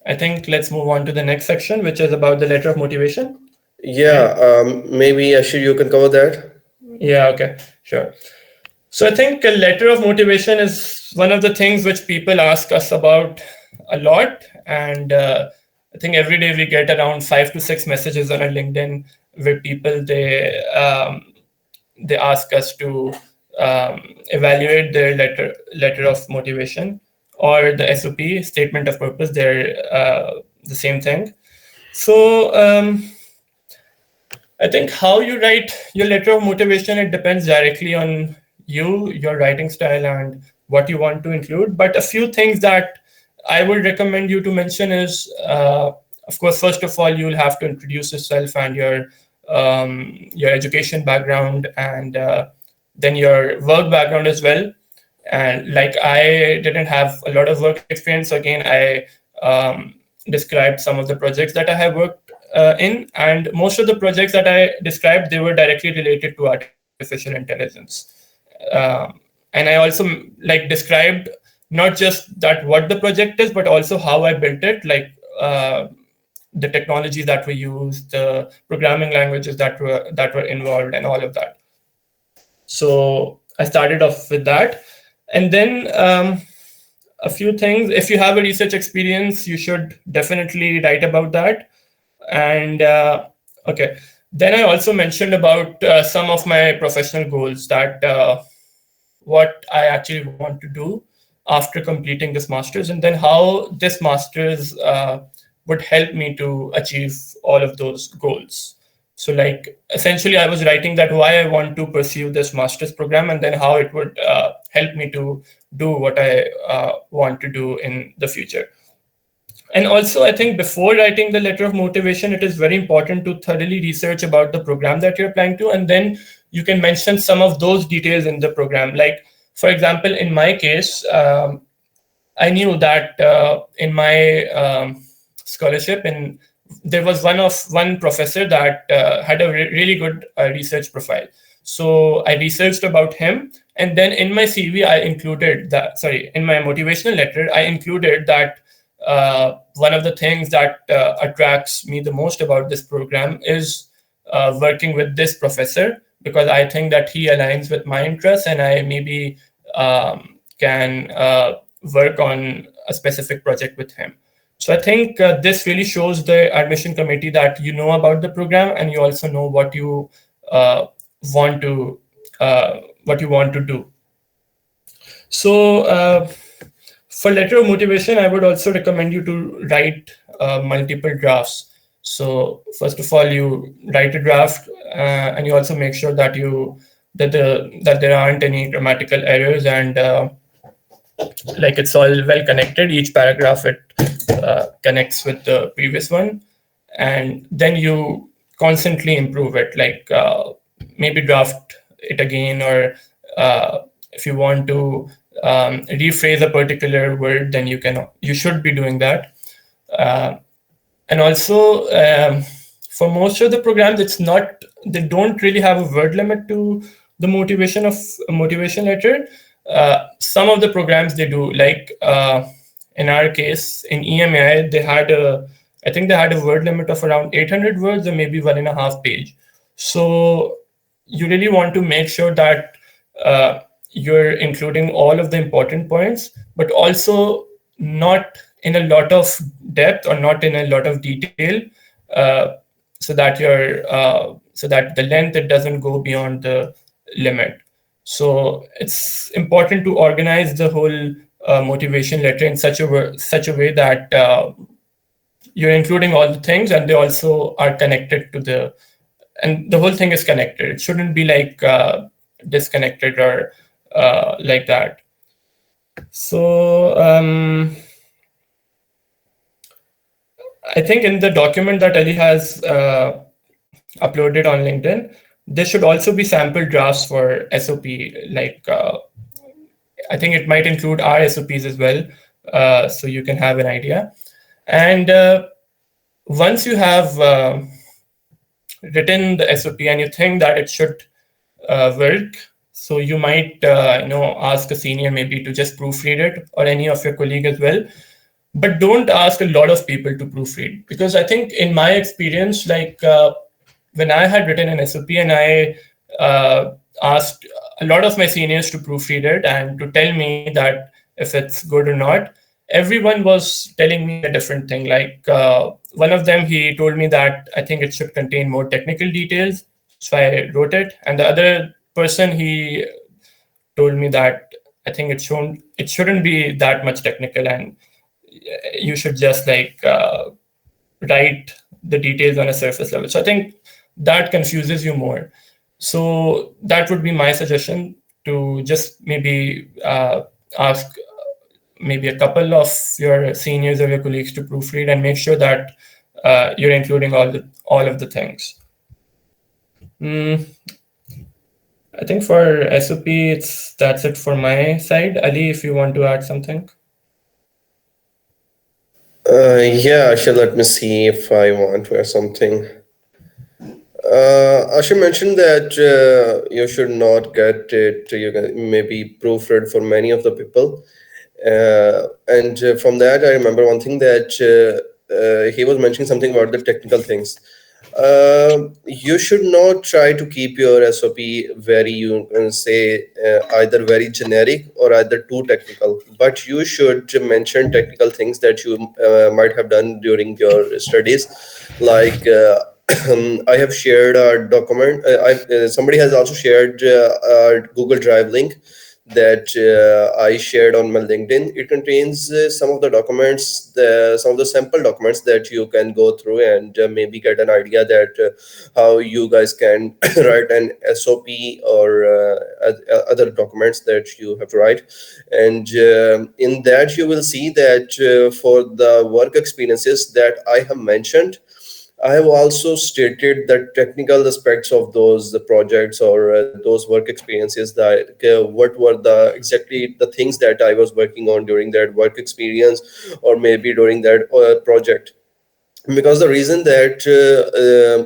I think let's move on to the next section, which is about the letter of motivation. Maybe Ashir, you can cover that. Yeah, okay, sure. So I think a letter of motivation is one of the things which people ask us about a lot. And I think every day we get around 5 to 6 messages on our LinkedIn where people, they ask us to evaluate their letter of motivation, or the SOP, statement of purpose. They're the same thing. So I think how you write your letter of motivation, it depends directly on you, your writing style, and what you want to include. But a few things that I would recommend you to mention is, of course, first of all, you'll have to introduce yourself and your education background, and then your work background as well. And like I didn't have a lot of work experience, so again, I described some of the projects that I have worked in, and most of the projects that I described, they were directly related to artificial intelligence. And I also described not just that what the project is, but also how I built it, the technologies that we used, the programming languages that were involved, and all of that. So I started off with that. And then a few things. If you have a research experience, you should definitely write about that. And okay, then I also mentioned about some of my professional goals, that what I actually want to do after completing this master's, and then how this master's would help me to achieve all of those goals. So like essentially I was writing that why I want to pursue this master's program, and then how it would help me to do what I want to do in the future. And also, I think before writing the letter of motivation, it is very important to thoroughly research about the program that you're applying to. And then you can mention some of those details in the program. Like, for example, in my case, I knew that in my scholarship, there was one professor that had a really good research profile. So I researched about him. And then in my CV, in my motivational letter, I included that one of the things that attracts me the most about this program is working with this professor, because I think that he aligns with my interests, and I maybe can work on a specific project with him. So I think this really shows the admission committee that you know about the program, and you also know what you want to do. So for letter of motivation, I would also recommend you to write multiple drafts. So first of all, you write a draft, and you also make sure that that there aren't any grammatical errors, and like it's all well connected. Each paragraph it connects with the previous one, and then you constantly improve it. Like maybe draft it again, or if you want to rephrase a particular word, then you should be doing that. And also, for most of the programs, they don't really have a word limit to the motivation letter. Some of the programs they do, like in our case in EMAI, I think they had a word limit of around 800 words, or maybe 1.5 page. So you really want to make sure that you're including all of the important points, but also not in a lot of depth or not in a lot of detail, so that the length, it doesn't go beyond the limit. So it's important to organize the whole motivation letter in such a way that you're including all the things, and they also are connected to and the whole thing is connected. It shouldn't be like disconnected or like that. So I think in the document that Ali has uploaded on LinkedIn, there should also be sample drafts for SOP. Like I think it might include our SOPs as well, so you can have an idea. And once you have written the SOP and you think that it should work, so you might ask a senior maybe to just proofread it, or any of your colleague as well. But don't ask a lot of people to proofread, because I think in my experience, like when I had written an SOP and I asked a lot of my seniors to proofread it and to tell me that if it's good or not, everyone was telling me a different thing. Like one of them, he told me that I think it should contain more technical details, so I wrote it. And the other person, he told me that I think it shouldn't be that much technical, and you should just like write the details on a surface level. So I think that confuses you more. So that would be my suggestion, to just maybe ask maybe a couple of your seniors or your colleagues to proofread, and make sure that you're including all of the things. I think for SOP, that's it for my side. Ali, if you want to add something. Yeah, Ashir, let me see if I want to add something. Ashir mentioned that you should not get it, you can maybe proofread for many of the people. And from that, I remember one thing that he was mentioning something about the technical things. You should not try to keep your SOP very, you can say, either very generic or either too technical, but you should mention technical things that you might have done during your studies. Like I have shared our document. Somebody has also shared our Google Drive link that I shared on my LinkedIn. It contains some of the documents, some of the sample documents that you can go through and maybe get an idea that how you guys can write an SOP or other documents that you have to write. And in that, you will see that for the work experiences that I have mentioned, I have also stated the technical aspects of those projects or those work experiences. That what were the exactly the things that I was working on during that work experience, or maybe during that project. Because the reason that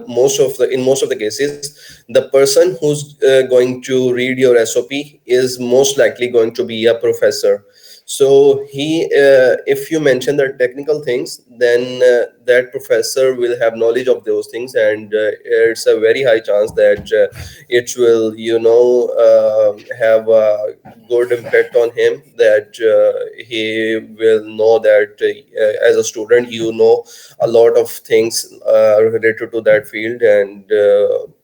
most of the cases, the person who's going to read your SOP is most likely going to be a professor. So if you mention the technical things, then that professor will have knowledge of those things, and it's a very high chance that it will, have a good impact on him. That he will know that as a student, a lot of things related to that field, and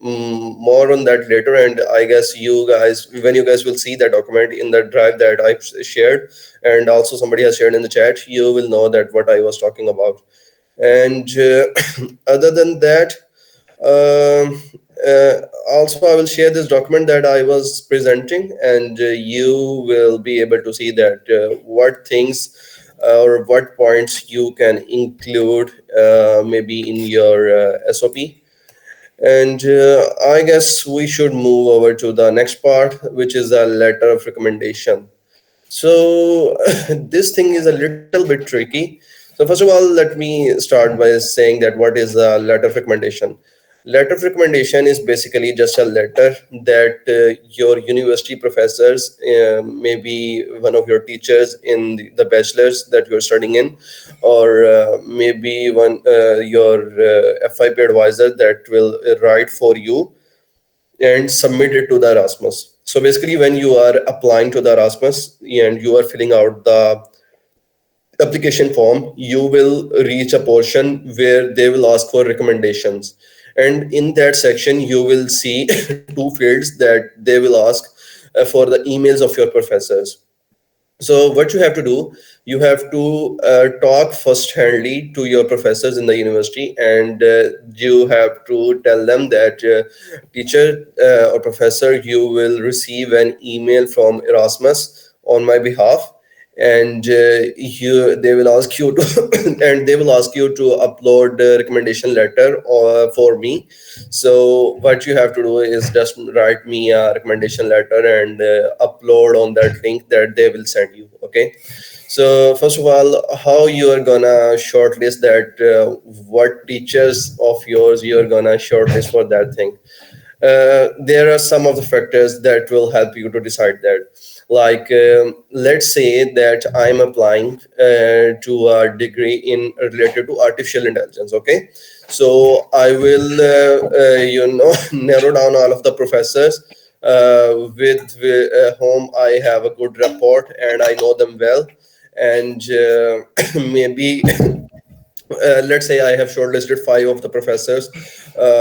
more on that later. And I guess you guys, when you guys will see that document in the drive that I've shared, and also somebody has shared in the chat, you will know that what I was talking about. And other than that, um, also I will share this document that I was presenting, and you will be able to see that what things or what points you can include maybe in your SOP. And I guess we should move over to the next part, which is a letter of recommendation. So this thing is a little bit tricky. So first of all, let me start by saying that what is a letter of recommendation? Letter of recommendation is basically just a letter that your university professors, maybe one of your teachers in the bachelor's that you're studying in, or maybe one your FIP advisor that will write for you and submit it to the Erasmus. So basically, when you are applying to the Erasmus and you are filling out the application form, you will reach a portion where they will ask for recommendations. And in that section, you will see two fields that they will ask for the emails of your professors. So what you have to do, you have to talk first-handly to your professors in the university, and you have to tell them that teacher or professor, you will receive an email from Erasmus on my behalf, and they will ask you to and they will ask you to upload a recommendation letter for me. So what you have to do is just write me a recommendation letter and upload on that link that they will send you. Okay. So first of all, how you are gonna shortlist that? What teachers of yours you are gonna shortlist for that thing? There are some of the factors that will help you to decide that. Like, let's say that I'm applying to a degree in related to artificial intelligence. Okay, so I will, narrow down all of the professors with whom I have a good rapport and I know them well, and maybe let's say I have shortlisted five of the professors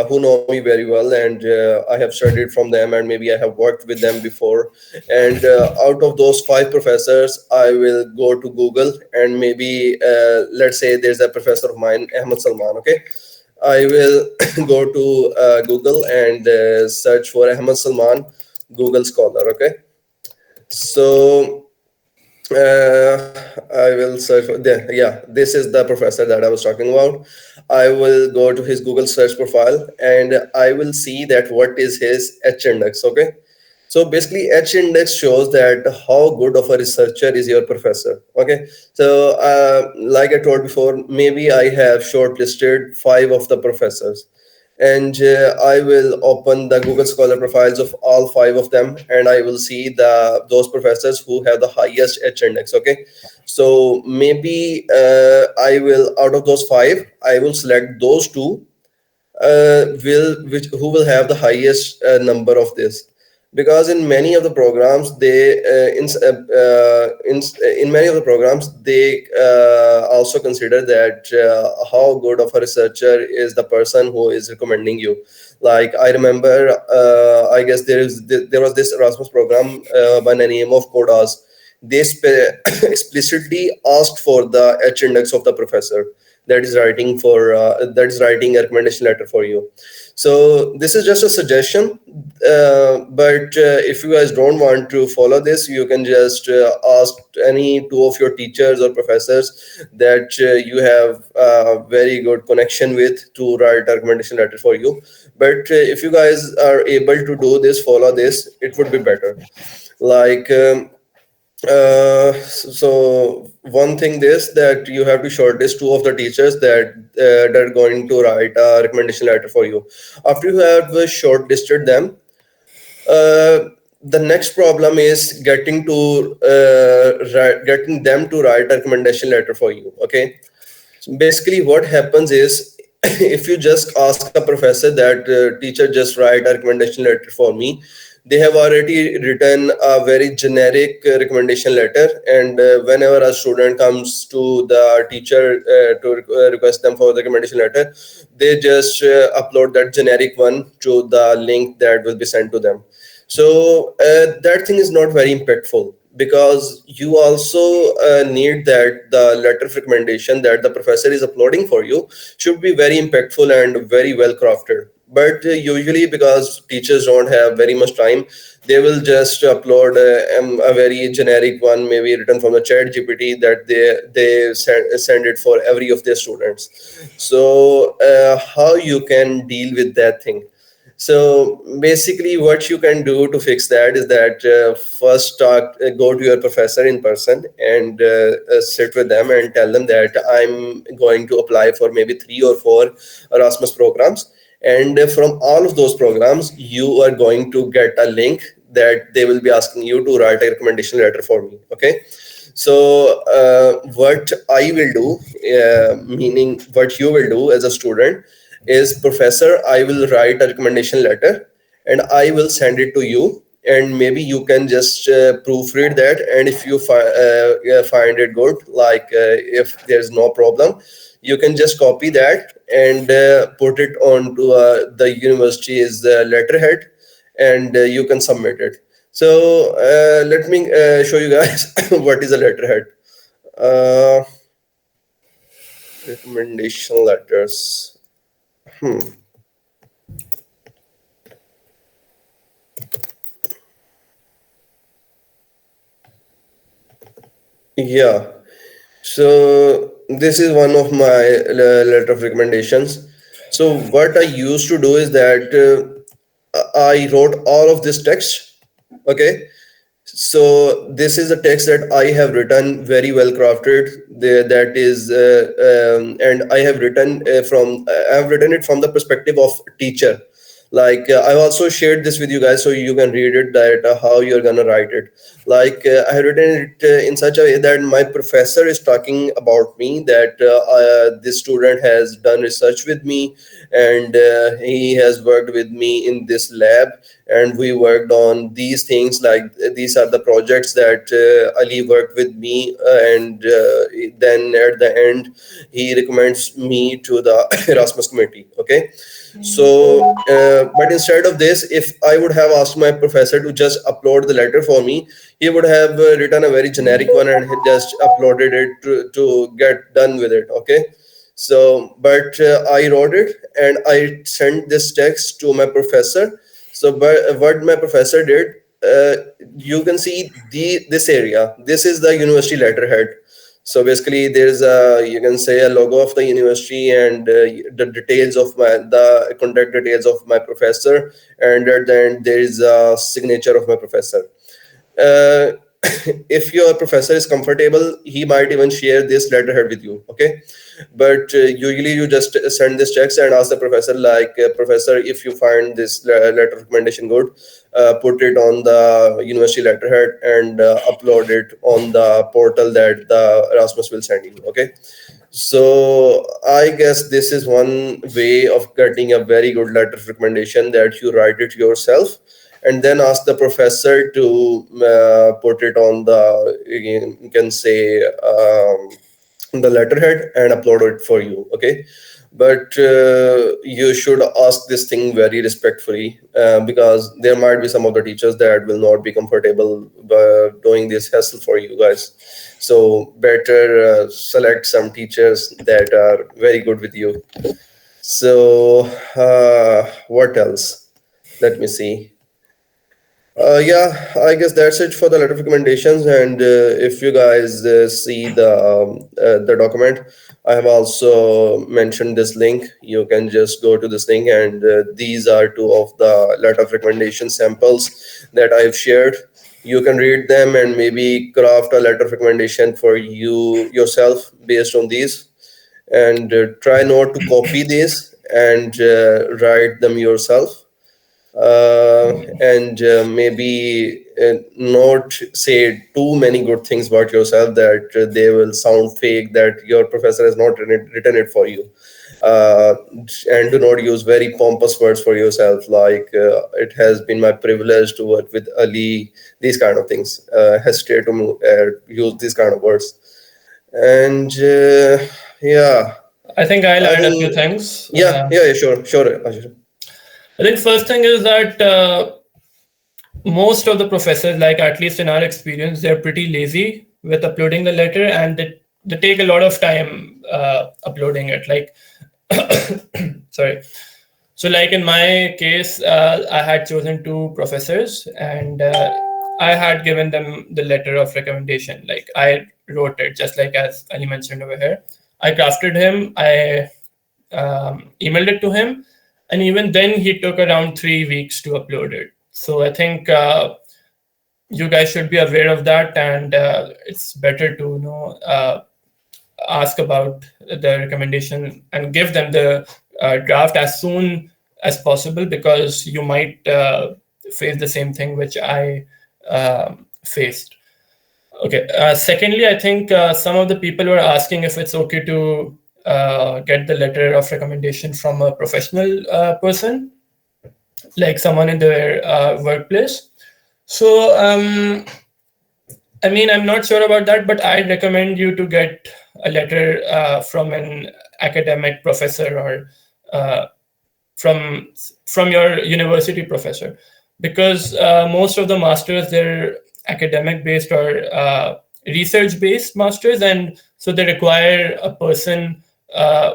who know me very well, and I have studied from them, and maybe I have worked with them before. And out of those five professors, I will go to Google, and maybe let's say there's a professor of mine, Ahmed Salman. Okay, I will go to Google and search for Ahmed Salman, Google Scholar. Okay, so I will search for there. Yeah, this is the professor that I was talking about. I will go to his Google search profile and I will see that what is his H index. Okay. So basically, H index shows that how good of a researcher is your professor. Okay. So, like I told before, maybe I have shortlisted five of the professors, and I will open the Google Scholar profiles of all five of them, and I will see those professors who have the highest H index. Okay, so maybe I will, out of those five, I will select those two will which who will have the highest number of this. because in many of the programs they in many of the programs they also consider that how good of a researcher is the person who is recommending you. Like I remember, I guess there was this Erasmus program by the name of Codas. They explicitly asked for the H index of the professor that is writing a recommendation letter for you. So this is just a suggestion, but if you guys don't want to follow this, you can just ask any two of your teachers or professors that you have a very good connection with to write a recommendation letter for you. But if you guys are able to do this, follow this, it would be better. Like so one thing is that you have to shortlist two of the teachers that are going to write a recommendation letter for you. After you have shortlisted them, the next problem is getting them to write a recommendation letter for you. Okay, so basically what happens is if you just ask a professor that teacher just write a recommendation letter for me, they have already written a very generic recommendation letter, and whenever a student comes to the teacher to request them for the recommendation letter, they just upload that generic one to the link that will be sent to them. So that thing is not very impactful, because you also need that the letter of recommendation that the professor is uploading for you should be very impactful and very well crafted. But usually, because teachers don't have very much time, they will just upload a very generic one, maybe written from the chat GPT, that they send it for every of their students. So how you can deal with that thing? So basically, what you can do to fix that is that first go to your professor in person and sit with them and tell them that I'm going to apply for maybe 3 or 4 Erasmus programs, and from all of those programs, you are going to get a link that they will be asking you to write a recommendation letter for me. Okay. So what I will do, meaning what you will do as a student, is professor, I will write a recommendation letter and I will send it to you, and maybe you can just proofread that, and if you yeah, find it good, like if there's no problem, you can just copy that and put it onto the university's letterhead, and you can submit it. So let me show you guys what is a letterhead. uh, Recommendation letters. Hmm. Yeah. So this is one of my letter of recommendations. So what I used to do is that I wrote all of this text. Okay. So this is a text that I have written, very well crafted. That is, and I have written I have written it from the perspective of teacher. Like I've also shared this with you guys, so you can read it, that how you're gonna write it. Like I have written it in such a way that my professor is talking about me, that this student has done research with me, and he has worked with me in this lab, and we worked on these things. Like these are the projects that Ali worked with me, and then at the end he recommends me to the Erasmus committee. Okay. So but instead of this, if I would have asked my professor to just upload the letter for me, he would have written a very generic one and he just uploaded it to get done with it. Okay. So but I wrote it and I sent this text to my professor. So but what my professor did, you can see this area, this is the university letterhead. So basically there's a, you can say, a logo of the university, and the details of the contact details of my professor, and at the end there is a signature of my professor. uh, if your professor is comfortable, he might even share this letterhead with you. Okay. But usually you just send this text and ask the professor, like professor, if you find this letter of recommendation good, put it on the university letterhead and upload it on the portal that the Erasmus will send you. Okay. So I guess this is one way of getting a very good letter of recommendation, that you write it yourself, and then ask the professor to put it on the, you can say, the letterhead and upload it for you. Okay, but you should ask this thing very respectfully, because there might be some of the teachers that will not be comfortable doing this hassle for you guys. So better select some teachers that are very good with you. So what else? Let me see. Yeah, I guess that's it for the letter of recommendations. And if you guys see the document, I have also mentioned this link. You can just go to this link, and these are two of the letter of recommendation samples that I've shared. You can read them and maybe craft a letter of recommendation for you yourself based on these, and try not to copy these, and write them yourself, and maybe not say too many good things about yourself that they will sound fake, that your professor has not written it for you. And do not use very pompous words for yourself, like it has been my privilege to work with Ali, these kind of things. Hesitate to use these kind of words. And yeah, I think I'll I add a few think, things. yeah, sure, Ashir. I think first thing is that most of the professors, like at least in our experience, they're pretty lazy with uploading the letter, and they take a lot of time uploading it. Like, sorry. So, like in my case, I had chosen two professors, and I had given them the letter of recommendation. Like I wrote it, just like as Ali mentioned over here. I crafted him. I emailed it to him, and even then he took around 3 weeks to upload it. So I think you guys should be aware of that, and it's better to ask about the recommendation and give them the draft as soon as possible, because you might face the same thing which I faced. Okay. Secondly, I think some of the people were asking if it's okay to get the letter of recommendation from a professional person, like someone in their workplace. So, I mean, I'm not sure about that, but I'd recommend you to get a letter from an academic professor, or from your university professor, because most of the masters, they're academic based or research based masters, and so they require a person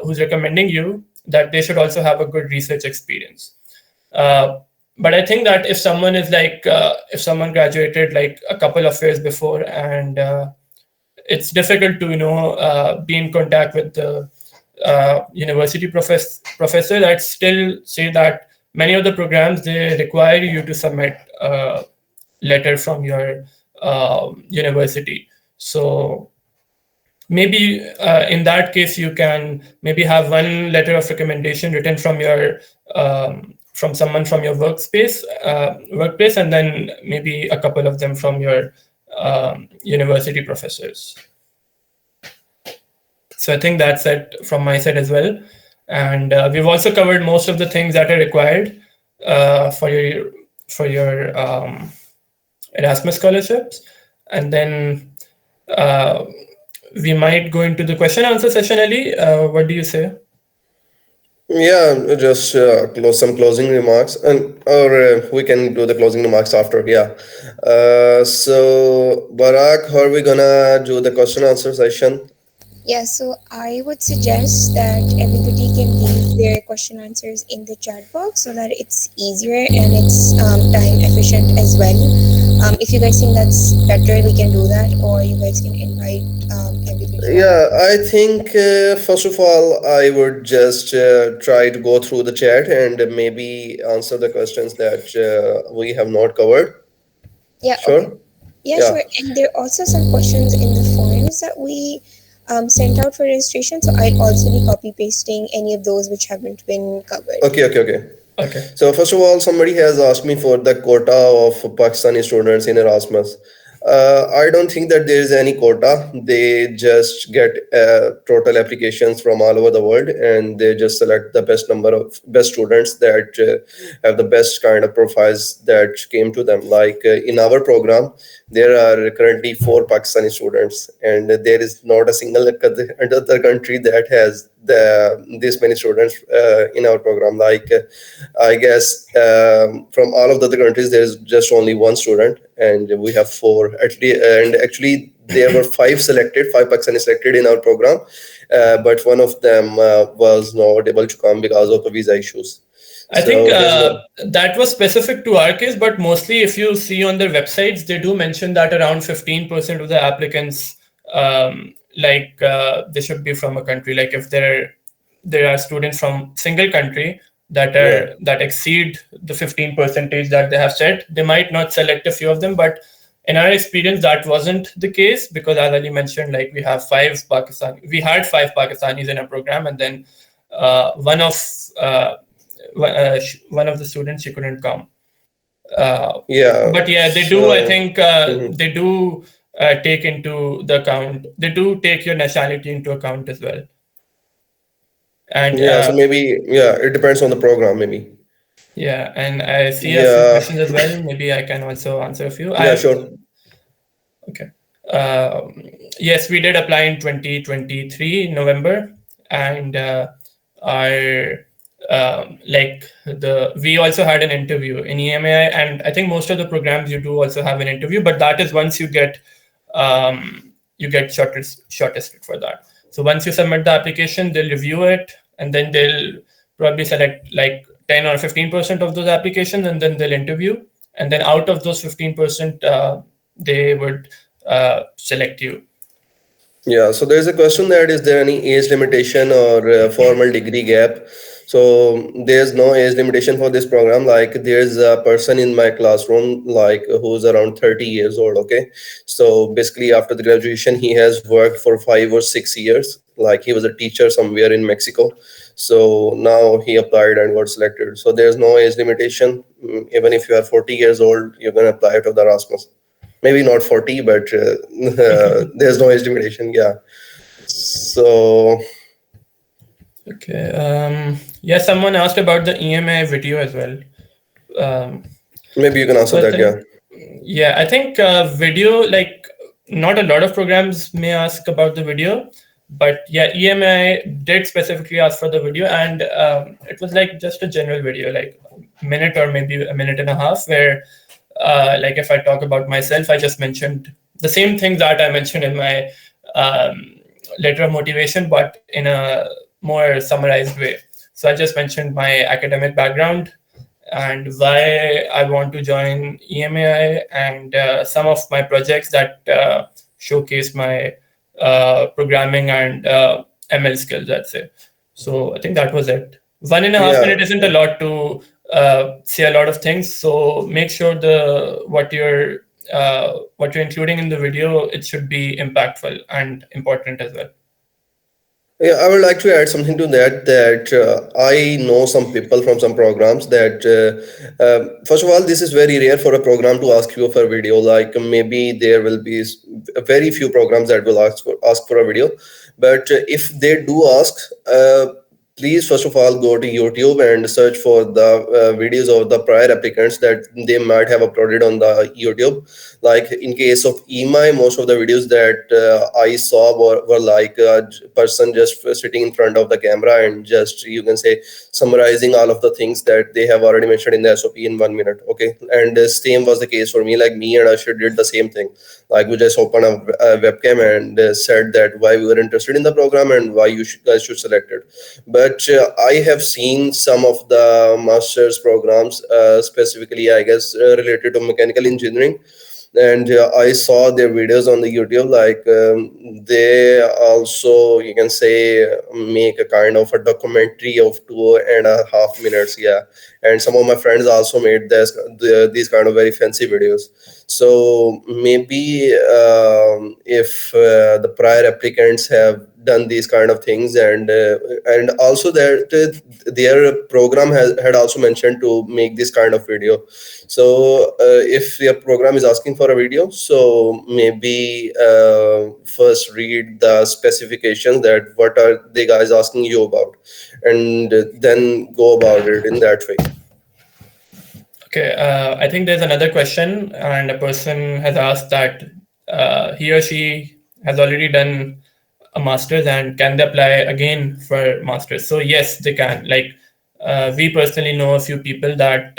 who's recommending you that they should also have a good research experience. But I think that if someone is like if someone graduated like a couple of years before, and it's difficult to be in contact with the university professor, I'd still say that many of the programs, they require you to submit a letter from your university. So maybe in that case, you can maybe have one letter of recommendation written from your from someone from your workplace, and then maybe a couple of them from your university professors. So I think that's it from my side as well. And we've also covered most of the things that are required for your Erasmus scholarships. And then we might go into the question answer session, Ali. What do you say? Yeah, just close some closing remarks, and or we can do the closing remarks after. Yeah. So Barak, how are we gonna do the question answer session? Yeah, so I would suggest that everybody can leave their question answers in the chat box so that it's easier and it's time efficient as well. If you guys think that's better, we can do that, or you guys can invite everybody. Yeah, I think first of all, I would just try to go through the chat and maybe answer the questions that we have not covered. Yeah, okay. Sure. Yeah, Yeah. sure. And there are also some questions in the forms that we sent out for registration. So I'd also be copy pasting any of those which haven't been covered. Okay. So first of all, somebody has asked me for the quota of Pakistani students in Erasmus. I don't think that there is any quota. They just get total applications from all over the world, and they just select the best number of best students that have the best kind of profiles that came to them. Like in our program, there are currently 4 Pakistani students, and there is not a single other country that has this many students in our program. Like I guess from all of the other countries, there is just only one student, and we have four. And actually, there were five Pakistani selected in our program, but one of them was not able to come because of the visa issues. I think So there's no. that was specific to our case, but mostly if you see on their websites, they do mention that around 15% of the applicants, they should be from a country. Like if there are students from single country Yeah. that exceed the 15 percentage that they have set, they might not select a few of them. But in our experience, that wasn't the case, because as Ali mentioned, like we had 5 Pakistanis in a program, and then one of one of the students, she couldn't come. Yeah. But yeah, they do. I So. think Mhm. they do take into the account. They do take your nationality into account as well. And Yeah. So maybe, yeah, it depends on the program. Maybe. yeah, and I see a few Yeah. questions as well. Maybe I can also answer a few. Yeah. Sure. Okay. Yes, we did apply in 2023 November, and our we also had an interview in EMAI, and I think most of the programs you do also have an interview, but that is once you get shortlisted for that. So once you submit the application, they'll review it, and then they'll probably select like 10 or 15% of those applications, and then they'll interview, and then out of those 15%, they would select you. Yeah, so there's a question that is there any age limitation or formal degree gap? So there's no age limitation for this program. Like there's a person in my classroom like who's around 30 years old. Okay, so basically after the graduation, he has worked for 5 or 6 years. Like he was a teacher somewhere in Mexico. So now he applied and got selected. So there's no age limitation. Even if you are 40 years old, you're gonna apply to the Erasmus. Maybe not 40, but there's no age limitation. Yeah. So Okay. Yeah, someone asked about the EMI video as well. maybe you can answer So I that. Yeah. think, yeah, I think video, like not a lot of programs may ask about the video, but yeah, EMI did specifically ask for the video, and it was like just a general video, like a minute or maybe a minute and a half, where like if I talk about myself, I just mentioned the same things that I mentioned in my letter of motivation, but in a more summarized way. So I just mentioned my academic background and why I want to join EMAI, and some of my projects that showcase my programming and ML skills, I'd say. So I think that was it. 1.5 minutes Yeah. isn't a lot to say a lot of things. So make sure what you're including in the video, it should be impactful and important as well. Yeah, I would like to add something to that. That I know some people from some programs that first of all, this is very rare for a program to ask you for a video. Like maybe there will be very few programs that will ask for a video, but if they do ask, please first of all go to YouTube and search for the videos of the prior applicants that they might have uploaded on the YouTube. Like in case of EMI, most of the videos that I saw were like a person just sitting in front of the camera and just, you can say, summarizing all of the things that they have already mentioned in the SOP in 1 minute. Okay, and the same was the case for me. Like me and Ashir did the same thing. Like we just opened a webcam and said that why we were interested in the program and why guys should select it. But I have seen some of the master's programs, specifically, I guess, related to mechanical engineering, and I saw their videos on the YouTube. Like they also, you can say, make a kind of a documentary of 2.5 minutes. Yeah, and some of my friends also made these kind of very fancy videos. So maybe if the prior applicants have done these kind of things, and also that their program had also mentioned to make this kind of video. So if your program is asking for a video, so maybe first read the specifications, that what are the guys asking you about, and then go about it in that way. Okay, I think there's another question, and a person has asked that he or she has already done a master's and can they apply again for master's? So yes, they can. Like we personally know a few people that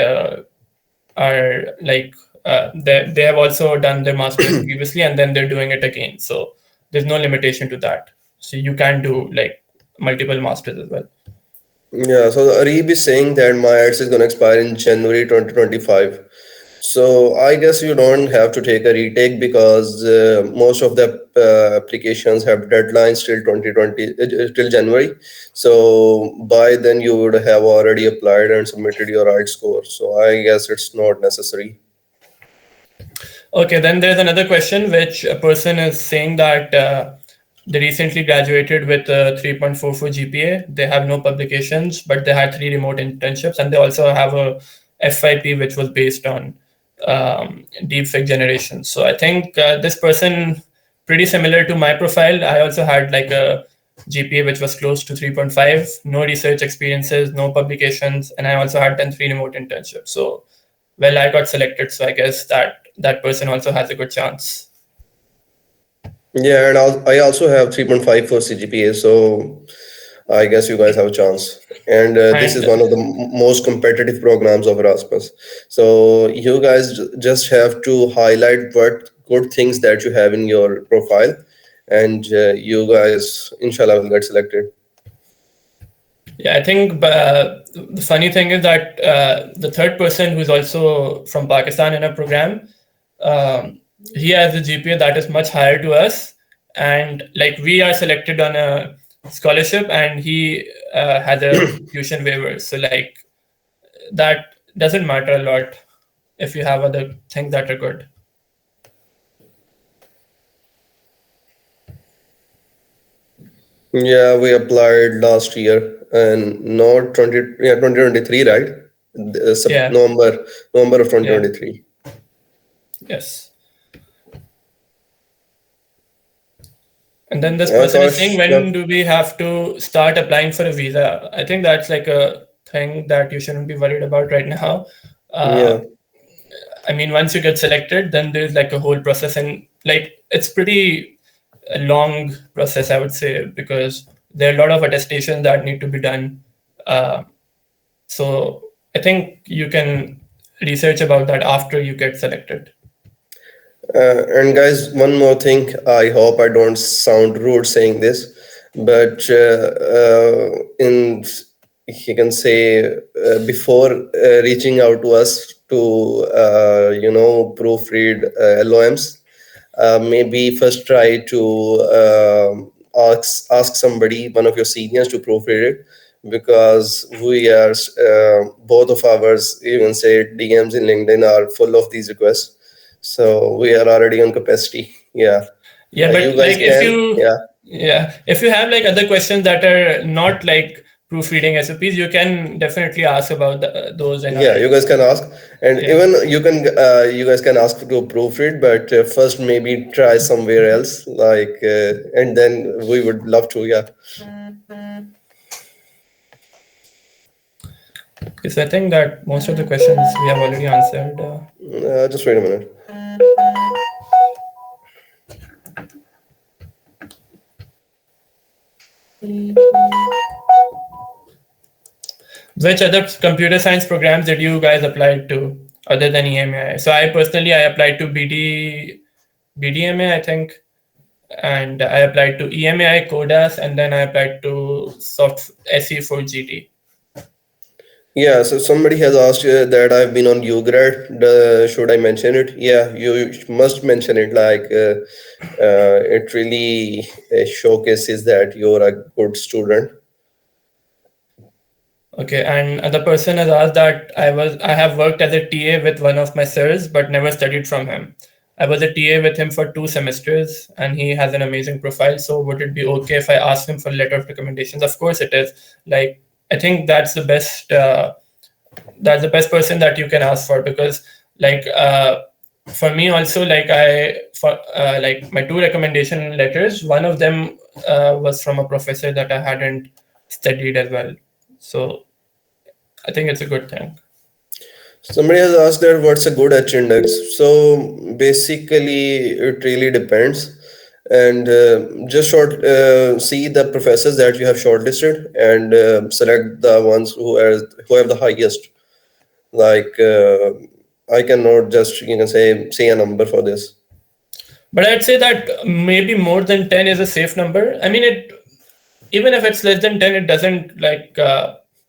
are like they have also done their master's previously and then they're doing it again. So there's no limitation to that. So you can do like multiple masters as well. Yeah, so Arib is saying that my ads is going to expire in January 2025. So I guess you don't have to take a retake, because most of the applications have deadlines till 2020, till January. So by then you would have already applied and submitted your right score. So I guess it's not necessary. Okay, then there's another question which a person is saying that they recently graduated with a 3.44 GPA. They have no publications, but they had 3 remote internships, and they also have a FYP which was based on deepfake generation. So I think this person pretty similar to my profile. I also had like a GPA which was close to 3.5, no research experiences, no publications, and I also had done 3 remote internships. So well, I got selected, so I guess that person also has a good chance. Yeah, and I also have 3.5 for CGPA, so I guess you guys have a chance. And this is And one of the most competitive programs of Erasmus. So you guys just have to highlight what good things that you have in your profile, and you guys, inshallah, will get selected. yeah, I think the funny thing is that the third person who's also from Pakistan in a program, he has a GPA that is much higher to us, and like we are selected on a scholarship, and he has a tuition waiver. So like that doesn't matter a lot if you have other things that are good. Yeah, we applied last year, and not 2023, right? Yeah, November of yeah, 2023. yes. And then this Yeah, person is saying, Kosh, yeah, when do we have to start applying for a visa? I think that's like a thing that you shouldn't be worried about right now. Uh, yeah. I mean, once you get selected, then there's like a whole process, and like it's pretty a long process, I would say, because there are a lot of attestations that need to be done. Uh, so I think you can research about that after you get selected. And guys, one more thing. I hope I don't sound rude saying this, but in, you can say, before reaching out to us to proofread LOMs, maybe first try to ask somebody, one of your seniors, to proofread it, because we are both of ours, even say DMs in LinkedIn, are full of these requests. So we are already on capacity. Yeah. Yeah, You but guys like can. Yeah. if you have like other questions that are not like proofreading SOPs, you can definitely ask about those in Yeah, our you guys can ask, and yeah. even you guys can ask to proofread, but first maybe try somewhere else, like, and then we would love to. Yeah. Okay, so I think that most of the questions we have already answered. Just wait a minute. Which other computer science programs did you guys apply to other than EMAI? So I personally I applied to BDMA, I think, and I applied to EMAI CODAS, and then I applied to Soft SE for GT. Yeah, so somebody has asked that I've been on UGRAD. Should I mention it? Yeah, you must mention it. Like, it really showcases that you're a good student. Okay, and the person has asked that I have worked as a TA with one of my sirs, but never studied from him. I was a TA with him for 2 semesters, and he has an amazing profile. So would it be okay if I ask him for a letter of recommendations? Of course, it is. Like, I think that's the best. That's the best person that you can ask for, because like for me also, like I for like my two recommendation letters, one of them was from a professor that I hadn't studied as well. So I think it's a good thing. Somebody has asked that what's a good H index. So basically, it really depends. And just see the professors that you have shortlisted and select the ones who have the highest. Like I cannot just say a number for this. But I'd say that maybe more than 10 is a safe number. I mean, it even if it's less than 10, it doesn't like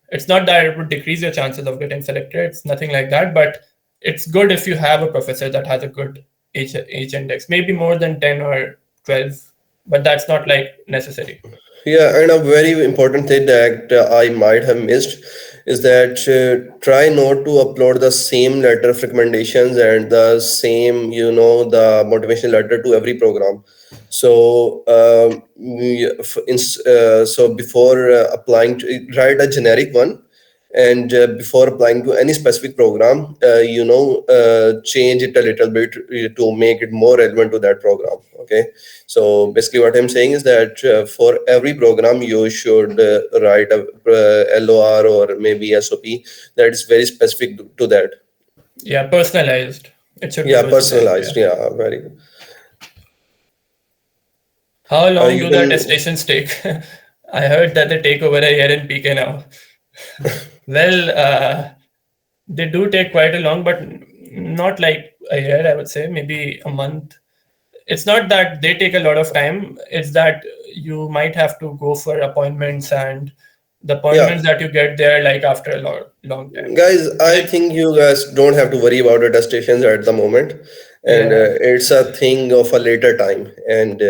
it's not that it would decrease your chances of getting selected. It's nothing like that. But it's good if you have a professor that has a good age index, maybe more than 10 or 12, but that's not like necessary. Yeah, and a very important thing that I might have missed is that try not to upload the same letter of recommendations and the same, the motivation letter to every program. So, so before applying to write a generic one, and before applying to any specific program, change it a little bit to make it more relevant to that program. Okay, so basically what I'm saying is that for every program you should write a LOR or maybe SOP that is very specific to that. Yeah, personalized. It should be Yeah, personalized. personalized. Yeah. Yeah, very good. How long You do the can. attestations take? I heard that they take over a year in PK now. Well, they do take quite a long, but not like a year, I would say, maybe a month. It's not that they take a lot of time, it's that you might have to go for appointments, and the Yeah, appointments that you get there like after a long time. guys, I Like, think you guys don't have to worry about attestations at the moment, and yeah. it's a thing of a later time. And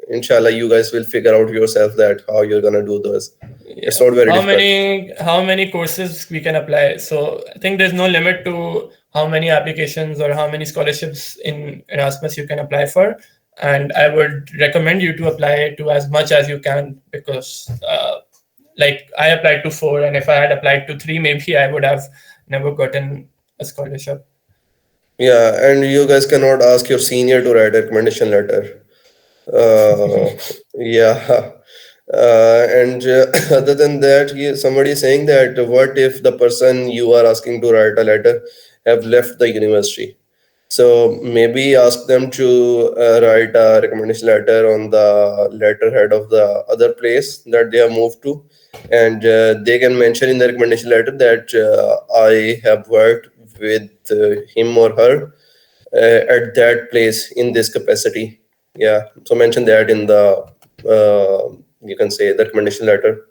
inshallah, you guys will figure out yourself that how you're gonna do those. It's Yeah. not very How difficult. many courses we can apply? So I think there's no limit to how many applications or how many scholarships in Erasmus you can apply for. And I would recommend you to apply to as much as you can, because like I applied to 4, and if I had applied to 3, maybe I would have never gotten a scholarship. Yeah, and you guys cannot ask your senior to write a recommendation letter. Yeah. And other than that, somebody is saying that what if the person you are asking to write a letter have left the university? So maybe ask them to write a recommendation letter on the letterhead of the other place that they have moved to, and they can mention in the recommendation letter that I have worked with him or her at that place in this capacity. Yeah, so mention that in the you can say the recommendation letter.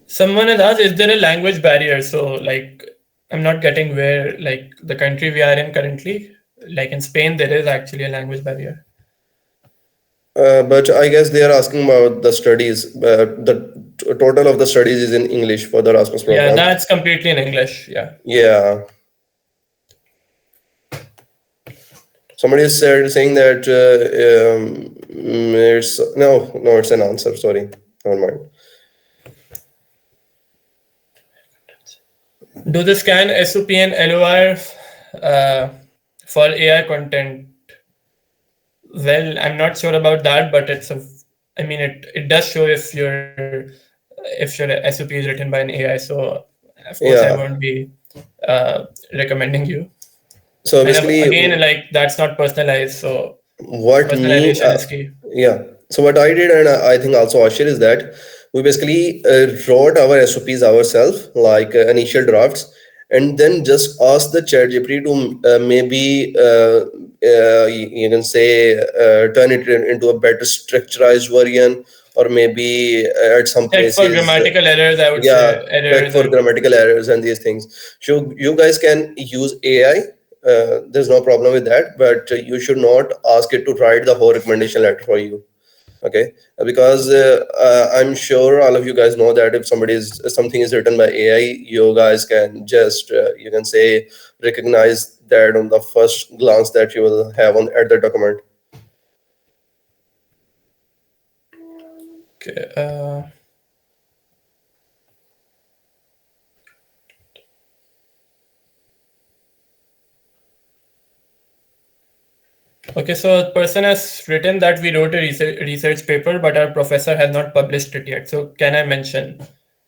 Someone has asked, is there a language barrier? So, like, I'm not getting where, like, the country we are in currently, like in Spain, there is actually a language barrier. But I guess they are asking about the studies. The total of the studies is in English for the Erasmus Yeah, program. that's completely in English. Yeah. Yeah. Somebody is saying that it's no, it's an answer. Sorry, never mind. Do the scan SOP and LOR for AI content? Well, I'm not sure about that, but I mean, it does show if your SOP is written by an AI. So, of course, I Yeah. won't be recommending you. So And basically, again, like that's not personalized. So, what me personalization is key. yeah, so what I did, and I think also Ashir, is that we basically wrote our SOPs ourselves, like initial drafts, and then just ask the chat GPT to maybe you can say turn it into a better structurized version, or maybe at some Check for places grammatical errors, I would yeah, say check errors for and grammatical errors and these things. So you guys can use AI. There's no problem with that, but you should not ask it to write the whole recommendation letter for you. Okay, because I'm sure all of you guys know that if something is written by AI, you guys can just you can say recognize that on the first glance that you will have on at the document. Okay. Okay, so a person has written that we wrote a research paper, but our professor has not published it yet. So can I mention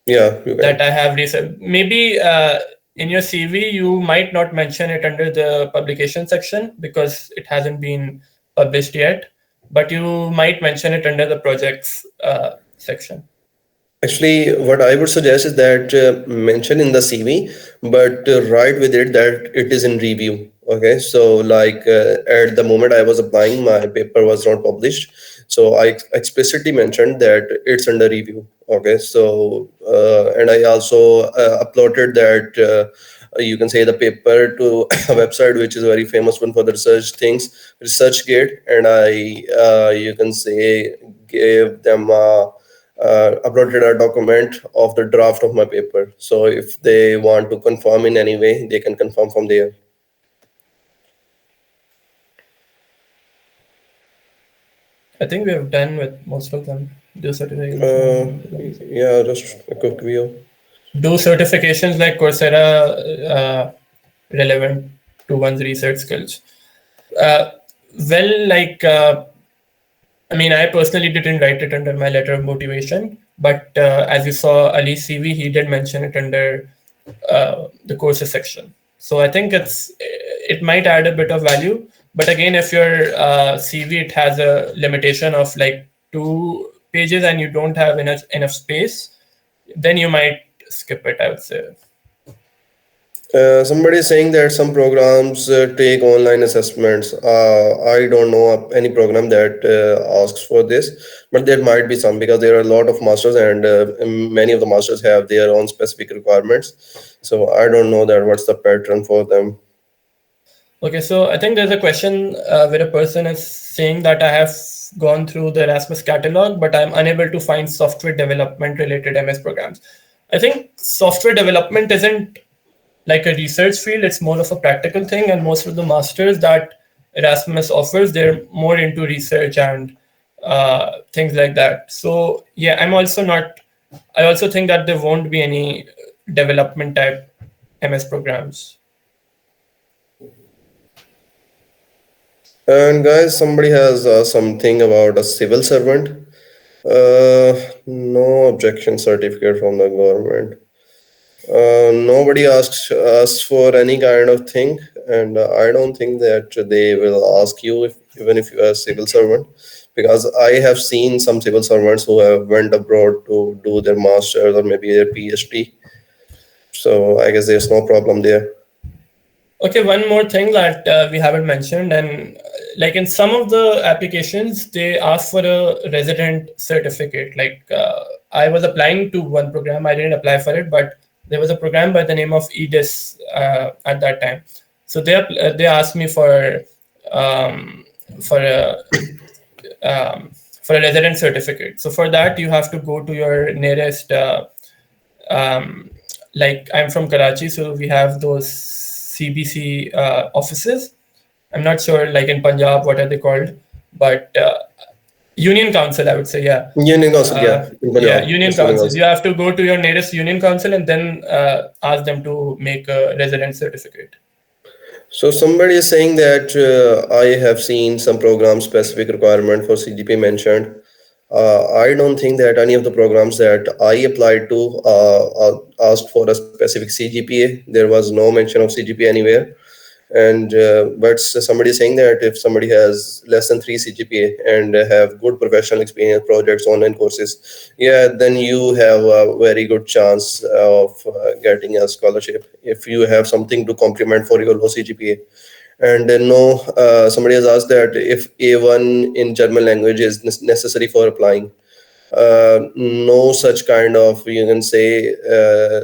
Yeah, you that can. I have research? Maybe in your CV, you might not mention it under the publication section because it hasn't been published yet, but you might mention it under the projects section. Actually, what I would suggest is that mention in the CV, but write with it that it is in review. Okay, so like at the moment I was applying, my paper was not published, so I explicitly mentioned that it's under review. Okay, so and I also uploaded that. You can say the paper to a website which is a very famous one for the research things, ResearchGate, and I you can say gave them uploaded a document of the draft of my paper. So if they want to confirm in any way, they can confirm from there. I think we have done with most of them. Do Uh, certifications. yeah, just a quick view. Do certifications like Coursera relevant to one's research skills? Uh, well, like I mean, I personally didn't write it under my letter of motivation, but as you saw Ali's CV, he did mention it under the courses section. So I think it might add a bit of value. But again, if your CV it has a limitation of like 2 pages and you don't have enough space, then you might skip it, I would say. Somebody is saying that some programs take online assessments. I don't know any program that asks for this, but there might be some because there are a lot of masters, and many of the masters have their own specific requirements. So I don't know that what's the pattern for them. Okay, so I think there's a question where a person is saying that I have gone through the Erasmus catalog, but I'm unable to find software development related MS programs. I think software development isn't like a research field, it's more of a practical thing. And most of the masters that Erasmus offers, they're more into research and things like that. So, yeah, I also think that there won't be any development type MS programs. And guys, somebody has something about a civil servant. No objection certificate from the government. Nobody asks us for any kind of thing, and I don't think that they will ask you even if you are a civil servant, because I have seen some civil servants who have went abroad to do their masters or maybe their PhD. So I guess there's no problem there. Okay, one more thing that we haven't mentioned, and like in some of the applications, they ask for a resident certificate. Like I was applying to one program, I didn't apply for it, but there was a program by the name of EDIS at that time. So they asked me um, for a for a resident certificate. So for that, you have to go to your nearest. Um, like I'm from Karachi, so we have those CBC offices. I'm not sure, like in Punjab, what are they called, but Union Council, I would say, yeah. Union Council, yeah, in Yeah, Punjab, Union it's Union Council. You Council. have to go to your nearest Union Council and then ask them to make a resident certificate. So somebody is saying that I have seen some program specific requirement for CGP mentioned. I don't think that any of the programs that I applied to asked for a specific CGPA. There was no mention of CGPA anywhere. And but somebody is saying that if somebody has less than 3 CGPA and have good professional experience, projects, online courses, yeah, then you have a very good chance of getting a scholarship if you have something to complement for your low CGPA. And no, somebody has asked that if A1 in German language is necessary for applying. No such kind of, you can say,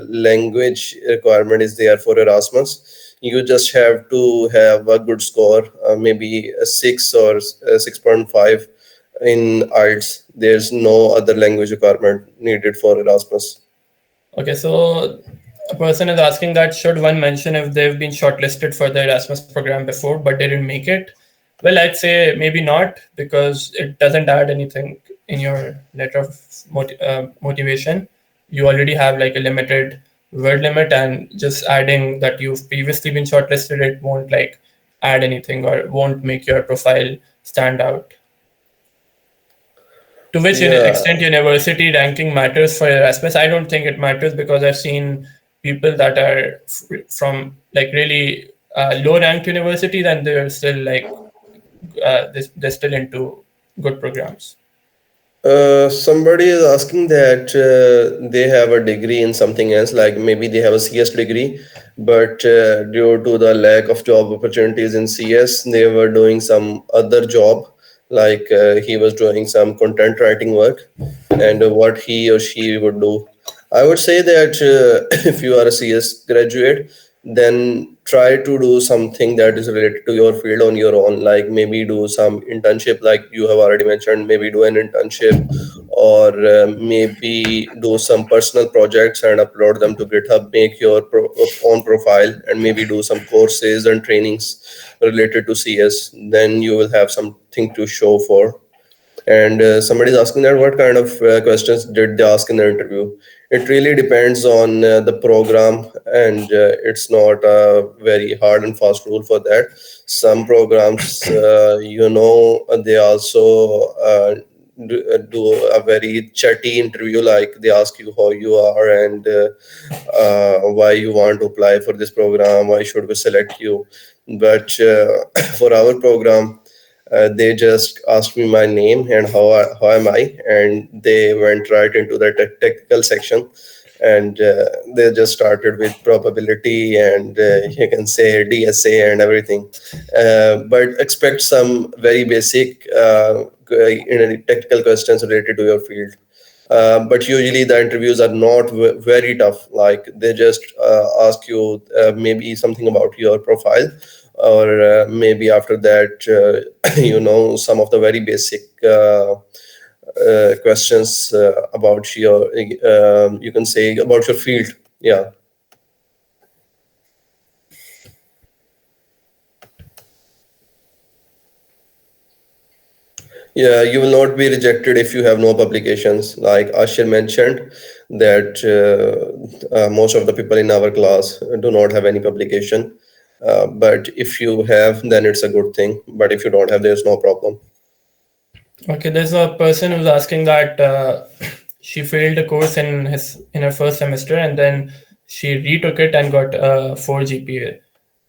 language requirement is there for Erasmus. You just have to have a good score, maybe a 6 or 6.5, in IELTS. There's no other language requirement needed for Erasmus. Okay, so a person is asking that should one mention if they've been shortlisted for the Erasmus program before but they didn't make it? Well, I'd say maybe not, because it doesn't add anything in your letter of motivation. You already have like a limited word limit, and just adding that you've previously been shortlisted, it won't like add anything or won't make your profile stand out. To which Yeah. extent university ranking matters for Erasmus? I don't think it matters, because I've seen people that are from like really low ranked universities, and they're still like they're still into good programs. Somebody is asking that they have a degree in something else, like maybe they have a CS degree, but due to the lack of job opportunities in CS, they were doing some other job, like he was doing some content writing work, and what he or she would do. I would say that if you are a CS graduate, then try to do something that is related to your field on your own, like maybe do some internship, like you have already mentioned, maybe do an internship, or maybe do some personal projects and upload them to GitHub, make your own profile, and maybe do some courses and trainings related to CS. Then you will have something to show for. And somebody's asking that what kind of questions did they ask in the interview? It really depends on the program, and it's not a very hard and fast rule for that. Some programs, they also do a very chatty interview, like they ask you how you are, and why you want to apply for this program, why should we select you. But for our program, they just asked me my name and how am I, and they went right into the technical section, and they just started with probability and you can say DSA and everything. But expect some very basic technical questions related to your field. But usually the interviews are not very tough. Like they just ask you maybe something about your profile, or maybe after that, some of the very basic questions about your, you can say about your field. Yeah. Yeah, you will not be rejected if you have no publications. Like Ashir mentioned, that most of the people in our class do not have any publication. But if you have, then it's a good thing. But if you don't have, there's no problem. Okay, there's a person who's asking that she failed a course in her first semester, and then she retook it and got a 4 GPA.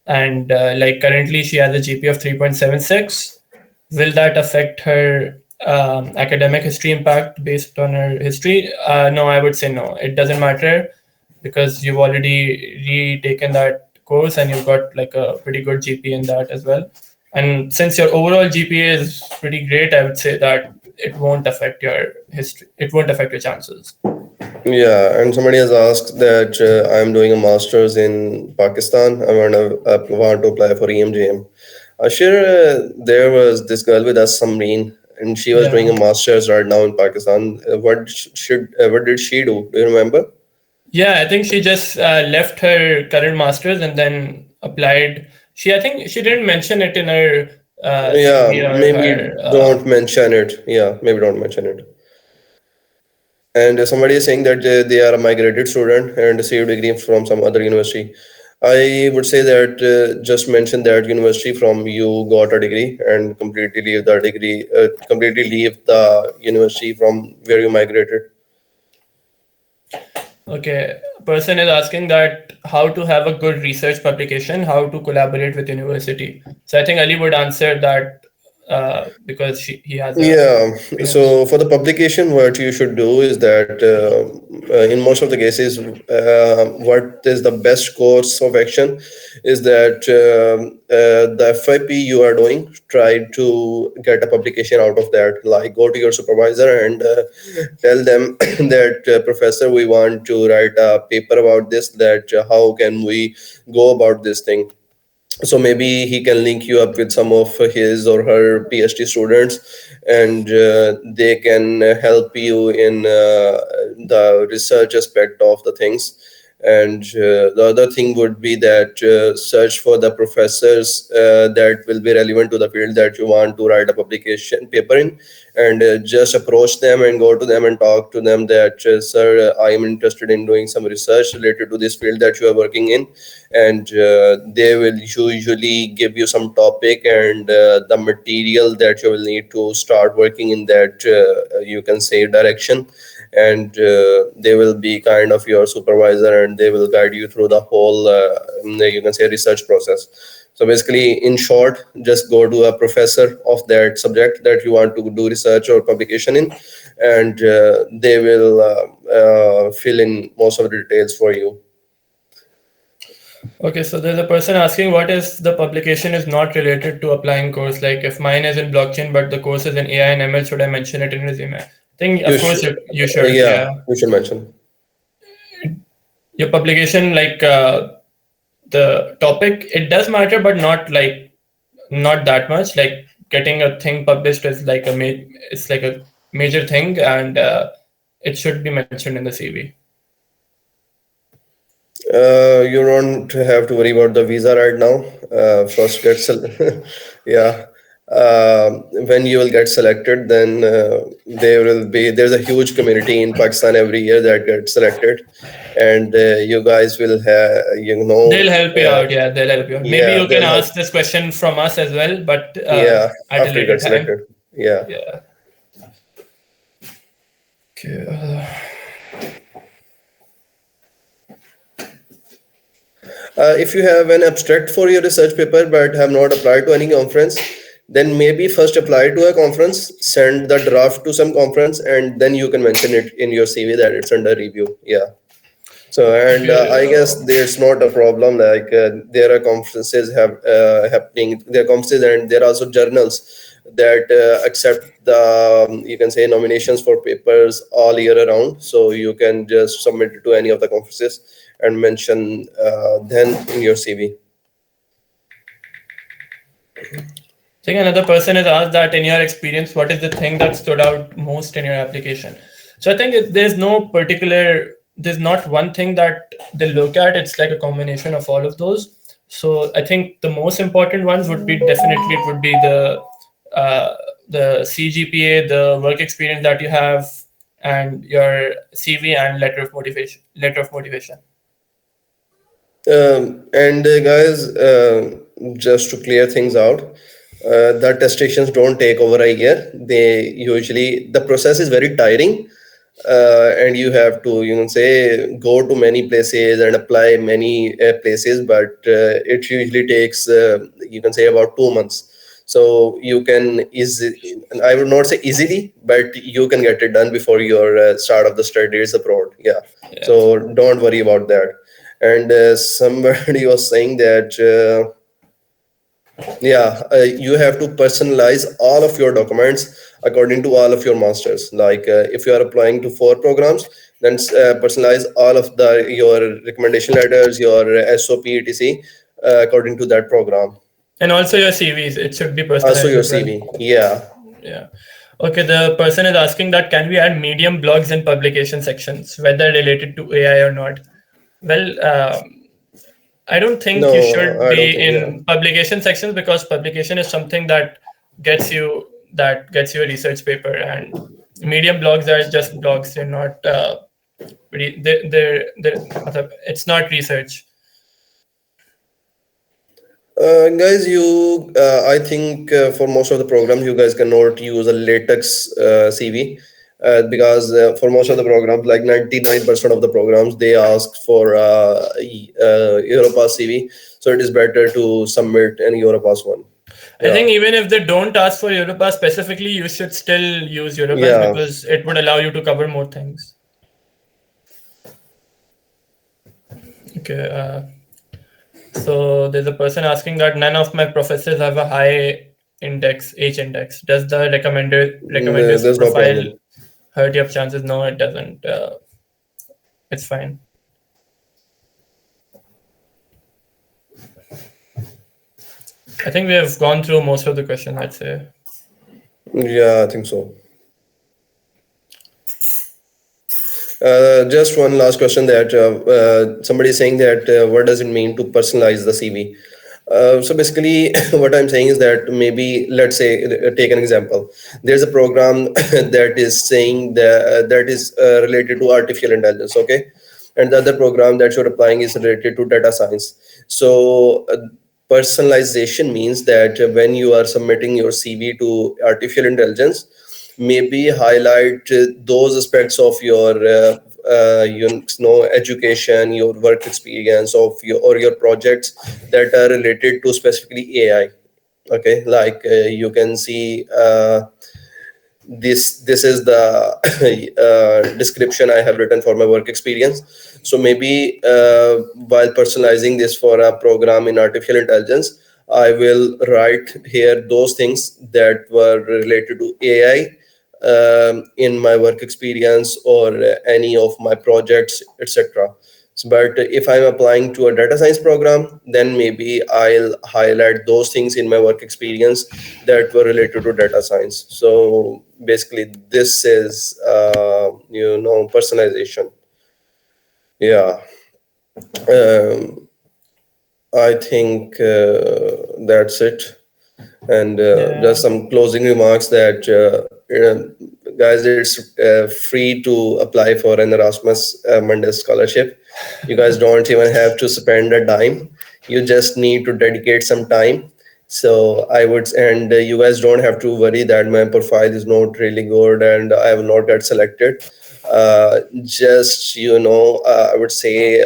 And like currently she has a GPA of 3.76. Will that affect her academic history impact based on her history? No, I would say no. It doesn't matter, because you've already retaken that course and you've got like a pretty good GPA in that as well. And since your overall GPA is pretty great, I would say that it won't affect your history. It won't affect your chances. Yeah, and somebody has asked that I'm doing a master's in Pakistan. I want to apply for EMJM. Ashir, there was this girl with us, Samreen, and she was doing Yeah. a master's right now in Pakistan. What did she do? Do you remember? Yeah, I think she just left her current master's and then applied. I think she didn't mention it in her Yeah, CV or maybe her. don't mention it. Yeah, maybe don't mention it. And somebody is saying that they are a migrated student and received degree from some other university. I would say that just mention that university from you got a degree, and completely leave the university from where you migrated. Okay, person is asking that how to have a good research publication, how to collaborate with university. So I think Ali would answer that because he has a Yeah, experience. so for the publication, what you should do is that in most of the cases, what is the best course of action is that the FIP you are doing, try to get a publication out of that. Like go to your supervisor and tell them that, Professor, we want to write a paper about this, that how can we go about this thing? So maybe he can link you up with some of his or her PhD students, and they can help you in the research aspect of the things. And the other thing would be that search for the professors that will be relevant to the field that you want to write a publication paper in, and just approach them and go to them and talk to them that, sir, I am interested in doing some research related to this field that you are working in. And they will usually give you some topic and the material that you will need to start working in that, you can say, direction. And they will be kind of your supervisor, and they will guide you through the whole, you can say, research process. So basically, in short, just go to a professor of that subject that you want to do research or publication in, and they will fill in most of the details for you. Okay, so there's a person asking, what if the publication is not related to applying course? Like if mine is in blockchain, but the course is in AI and ML, should I mention it in resume? I think, You of course, should, you should. yeah, Yeah. you should mention. Your publication, like the topic, it does matter, but not that much. Like getting a thing published is like it's like a major thing, and it should be mentioned in the CV. You don't have to worry about the visa right now. First, yeah. When you will get selected, then there's a huge community in Pakistan every year that gets selected, and you guys will have, They'll help you out. Yeah, they'll help you out. Maybe yeah, you can they'll help. ask this question from us as well, but Yeah, at a after you later get time. selected. Yeah. Yeah. Okay. If you have an abstract for your research paper but have not applied to any conference, then maybe first apply to a conference, send the draft to some conference, and then you can mention it in your CV that it's under review. Yeah. So, and I guess there's not a problem. Like there are conferences happening. There are conferences, and there are also journals that accept the, you can say, nominations for papers all year around. So you can just submit it to any of the conferences and mention then in your CV. I think another person has asked that, in your experience, what is the thing that stood out most in your application? So I think there's not one thing that they look at. It's like a combination of all of those. So I think the most important ones would be definitely it would be the CGPA, the work experience that you have, and your CV and letter of motivation. And guys, just to clear things out, the attestations don't take over a year. They usually, the process is very tiring, and you have to, say, go to many places and apply many places. But it usually takes, you can say, about 2 months. So you can I would not say easily, but you can get it done before your start of the studies abroad. Yeah. Yeah. So don't worry about that. And somebody was saying that, you have to personalize all of your documents according to all of your masters. Like if you are applying to 4 programs, then personalize all of your recommendation letters, your SOP, etc., according to that program. And also your CVs, it should be Also personalized your as well. CV. Yeah. Yeah. Okay, the person is asking that, can we add Medium blogs in publication sections, whether related to AI or not? Well, I don't think you No, should I don't be think. Yeah. in publication sections, because publication is something that gets you a research paper, and Medium blogs are just blogs. They're not it's not research. Guys, I think for most of the programs, you guys cannot use a latex CV, because for most of the programs, like 99% of the programs, they ask for Europass CV. So it is better to submit an Europass one. I think even if they don't ask for Europass specifically, you should still use Europass, Yeah. because it would allow you to cover more things. Okay. So there's a person asking that none of my professors have a high H index. Does the recommender's There's no profile problem. hurt your chances? No, it doesn't. It's fine. I think we have gone through most of the questions, I'd say. Yeah, I think so. Just one last question that somebody is saying that what does it mean to personalize the CV? So basically, what I'm saying is that maybe let's say take an example. There's a program that is saying that is related to artificial intelligence. Okay, and the other program that you're applying is related to data science. So personalization means that when you are submitting your CV to artificial intelligence, maybe highlight those aspects of your education, your work experience of your or your projects that are related to specifically AI. Okay, like you can see this is the description I have written for my work experience. So maybe while personalizing this for a program in artificial intelligence, I will write here those things that were related to AI in my work experience or any of my projects, etc. But if I'm applying to a data science program, then maybe I'll highlight those things in my work experience that were related to data science. So basically, this is personalization. Yeah, um, I think that's it. And Yeah. just some closing remarks that guys, it's free to apply for an Erasmus Mundus scholarship. You guys don't even have to spend a dime. You just need to dedicate some time. So I would, and you guys don't have to worry that my profile is not really good and I will not get selected. Just I would say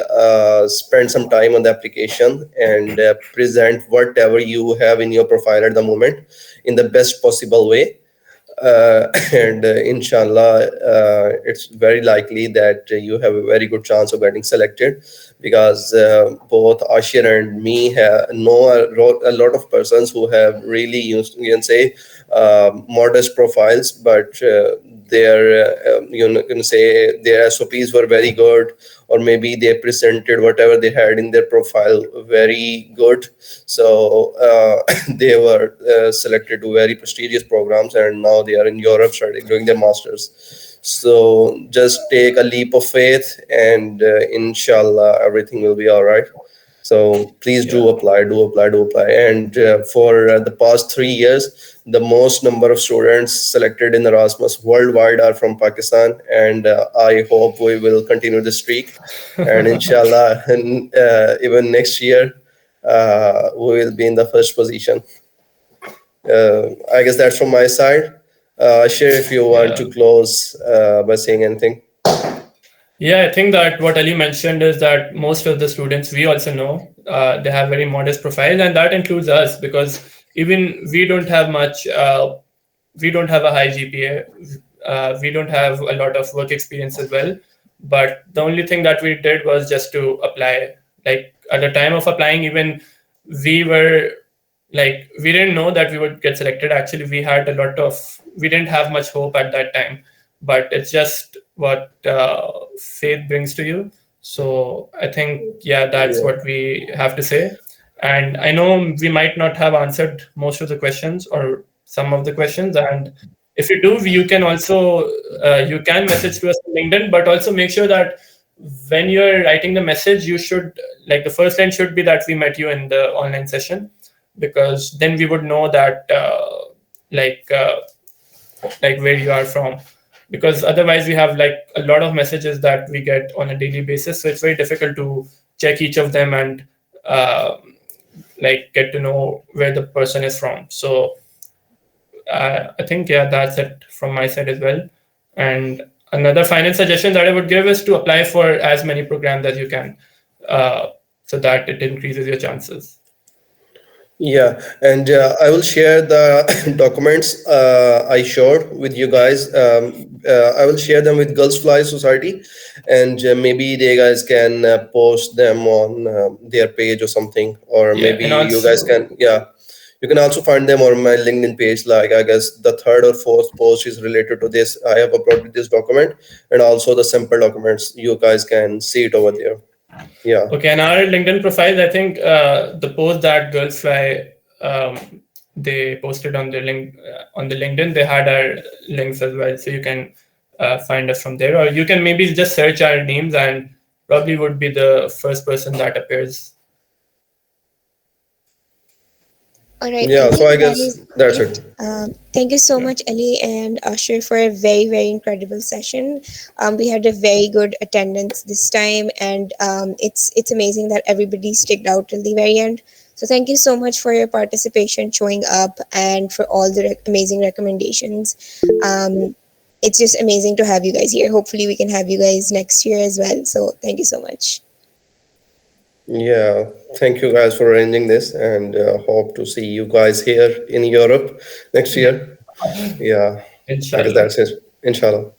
spend some time on the application and present whatever you have in your profile at the moment in the best possible way. And inshallah, it's very likely that you have a very good chance of getting selected, because both Ashir and me know a lot of persons who have really used, you can say, modest profiles, but their you can say their SOPs were very good, or maybe they presented whatever they had in their profile very good. So they were selected to very prestigious programs, and now they are in Europe studying, doing their masters. So just take a leap of faith, and inshallah, everything will be all right. So please do Yeah. apply, do apply, do apply. And for the past 3 years, the most number of students selected in Erasmus worldwide are from Pakistan. And I hope we will continue the streak. And inshallah, and, even next year, we will be in the first position. I guess that's from my side. Share if you want Yeah. to close by saying anything. Yeah, I think that what Ali mentioned is that most of the students we also know they have very modest profiles, and that includes us, because even we don't have much. We don't have a high GPA. We don't have a lot of work experience as well. But the only thing that we did was just to apply. Like at the time of applying, even we were like we didn't know that we would get selected. Actually, we didn't have much hope at that time, but it's just what faith brings to you. So I think, yeah, that's Yeah. what we have to say. And I know we might not have answered most of the questions or some of the questions, and if you do, you can also you can message to us on LinkedIn, but also make sure that when you're writing the message, you should, like, the first line should be that we met you in the online session, because then we would know that like uh, like where you are from, because otherwise we have like a lot of messages that we get on a daily basis, so it's very difficult to check each of them and uh, like get to know where the person is from. So I think, yeah, that's it from my side as well. And another final suggestion that I would give is to apply for as many programs as you can, uh, so that it increases your chances. Yeah, and I will share the documents I showed with you guys. I will share them with Girls Fly Society, and maybe they guys can post them on their page or something, or Yeah, maybe and you guys also, can. Yeah, you can also find them on my LinkedIn page. Like I guess the third or fourth post is related to this. I have uploaded this document, and also the sample documents. You guys can see it over there. Yeah. okay, and our LinkedIn profiles, I think the post that Girls Fly they posted on the link on the LinkedIn. They had our links as well, so you can find us from there, or you can maybe just search our names and probably would be the first person that appears. All right, Yeah, thank so you I guess guys. that's it. Thank you so Yeah. much, Ali and Ashir, for a very, very incredible session. We had a very good attendance this time, and it's amazing that everybody sticked out till the very end. So thank you so much for your participation, showing up, and for all the amazing recommendations. It's just amazing to have you guys here. Hopefully, we can have you guys next year as well. So thank you so much. Yeah, thank you guys for arranging this, and hope to see you guys here in Europe next year. Yeah, I guess Inshallah. that's it. Inshallah.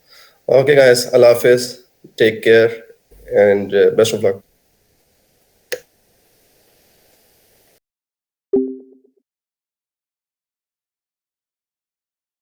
Okay, guys, Allah Hafiz. Take care and best of luck.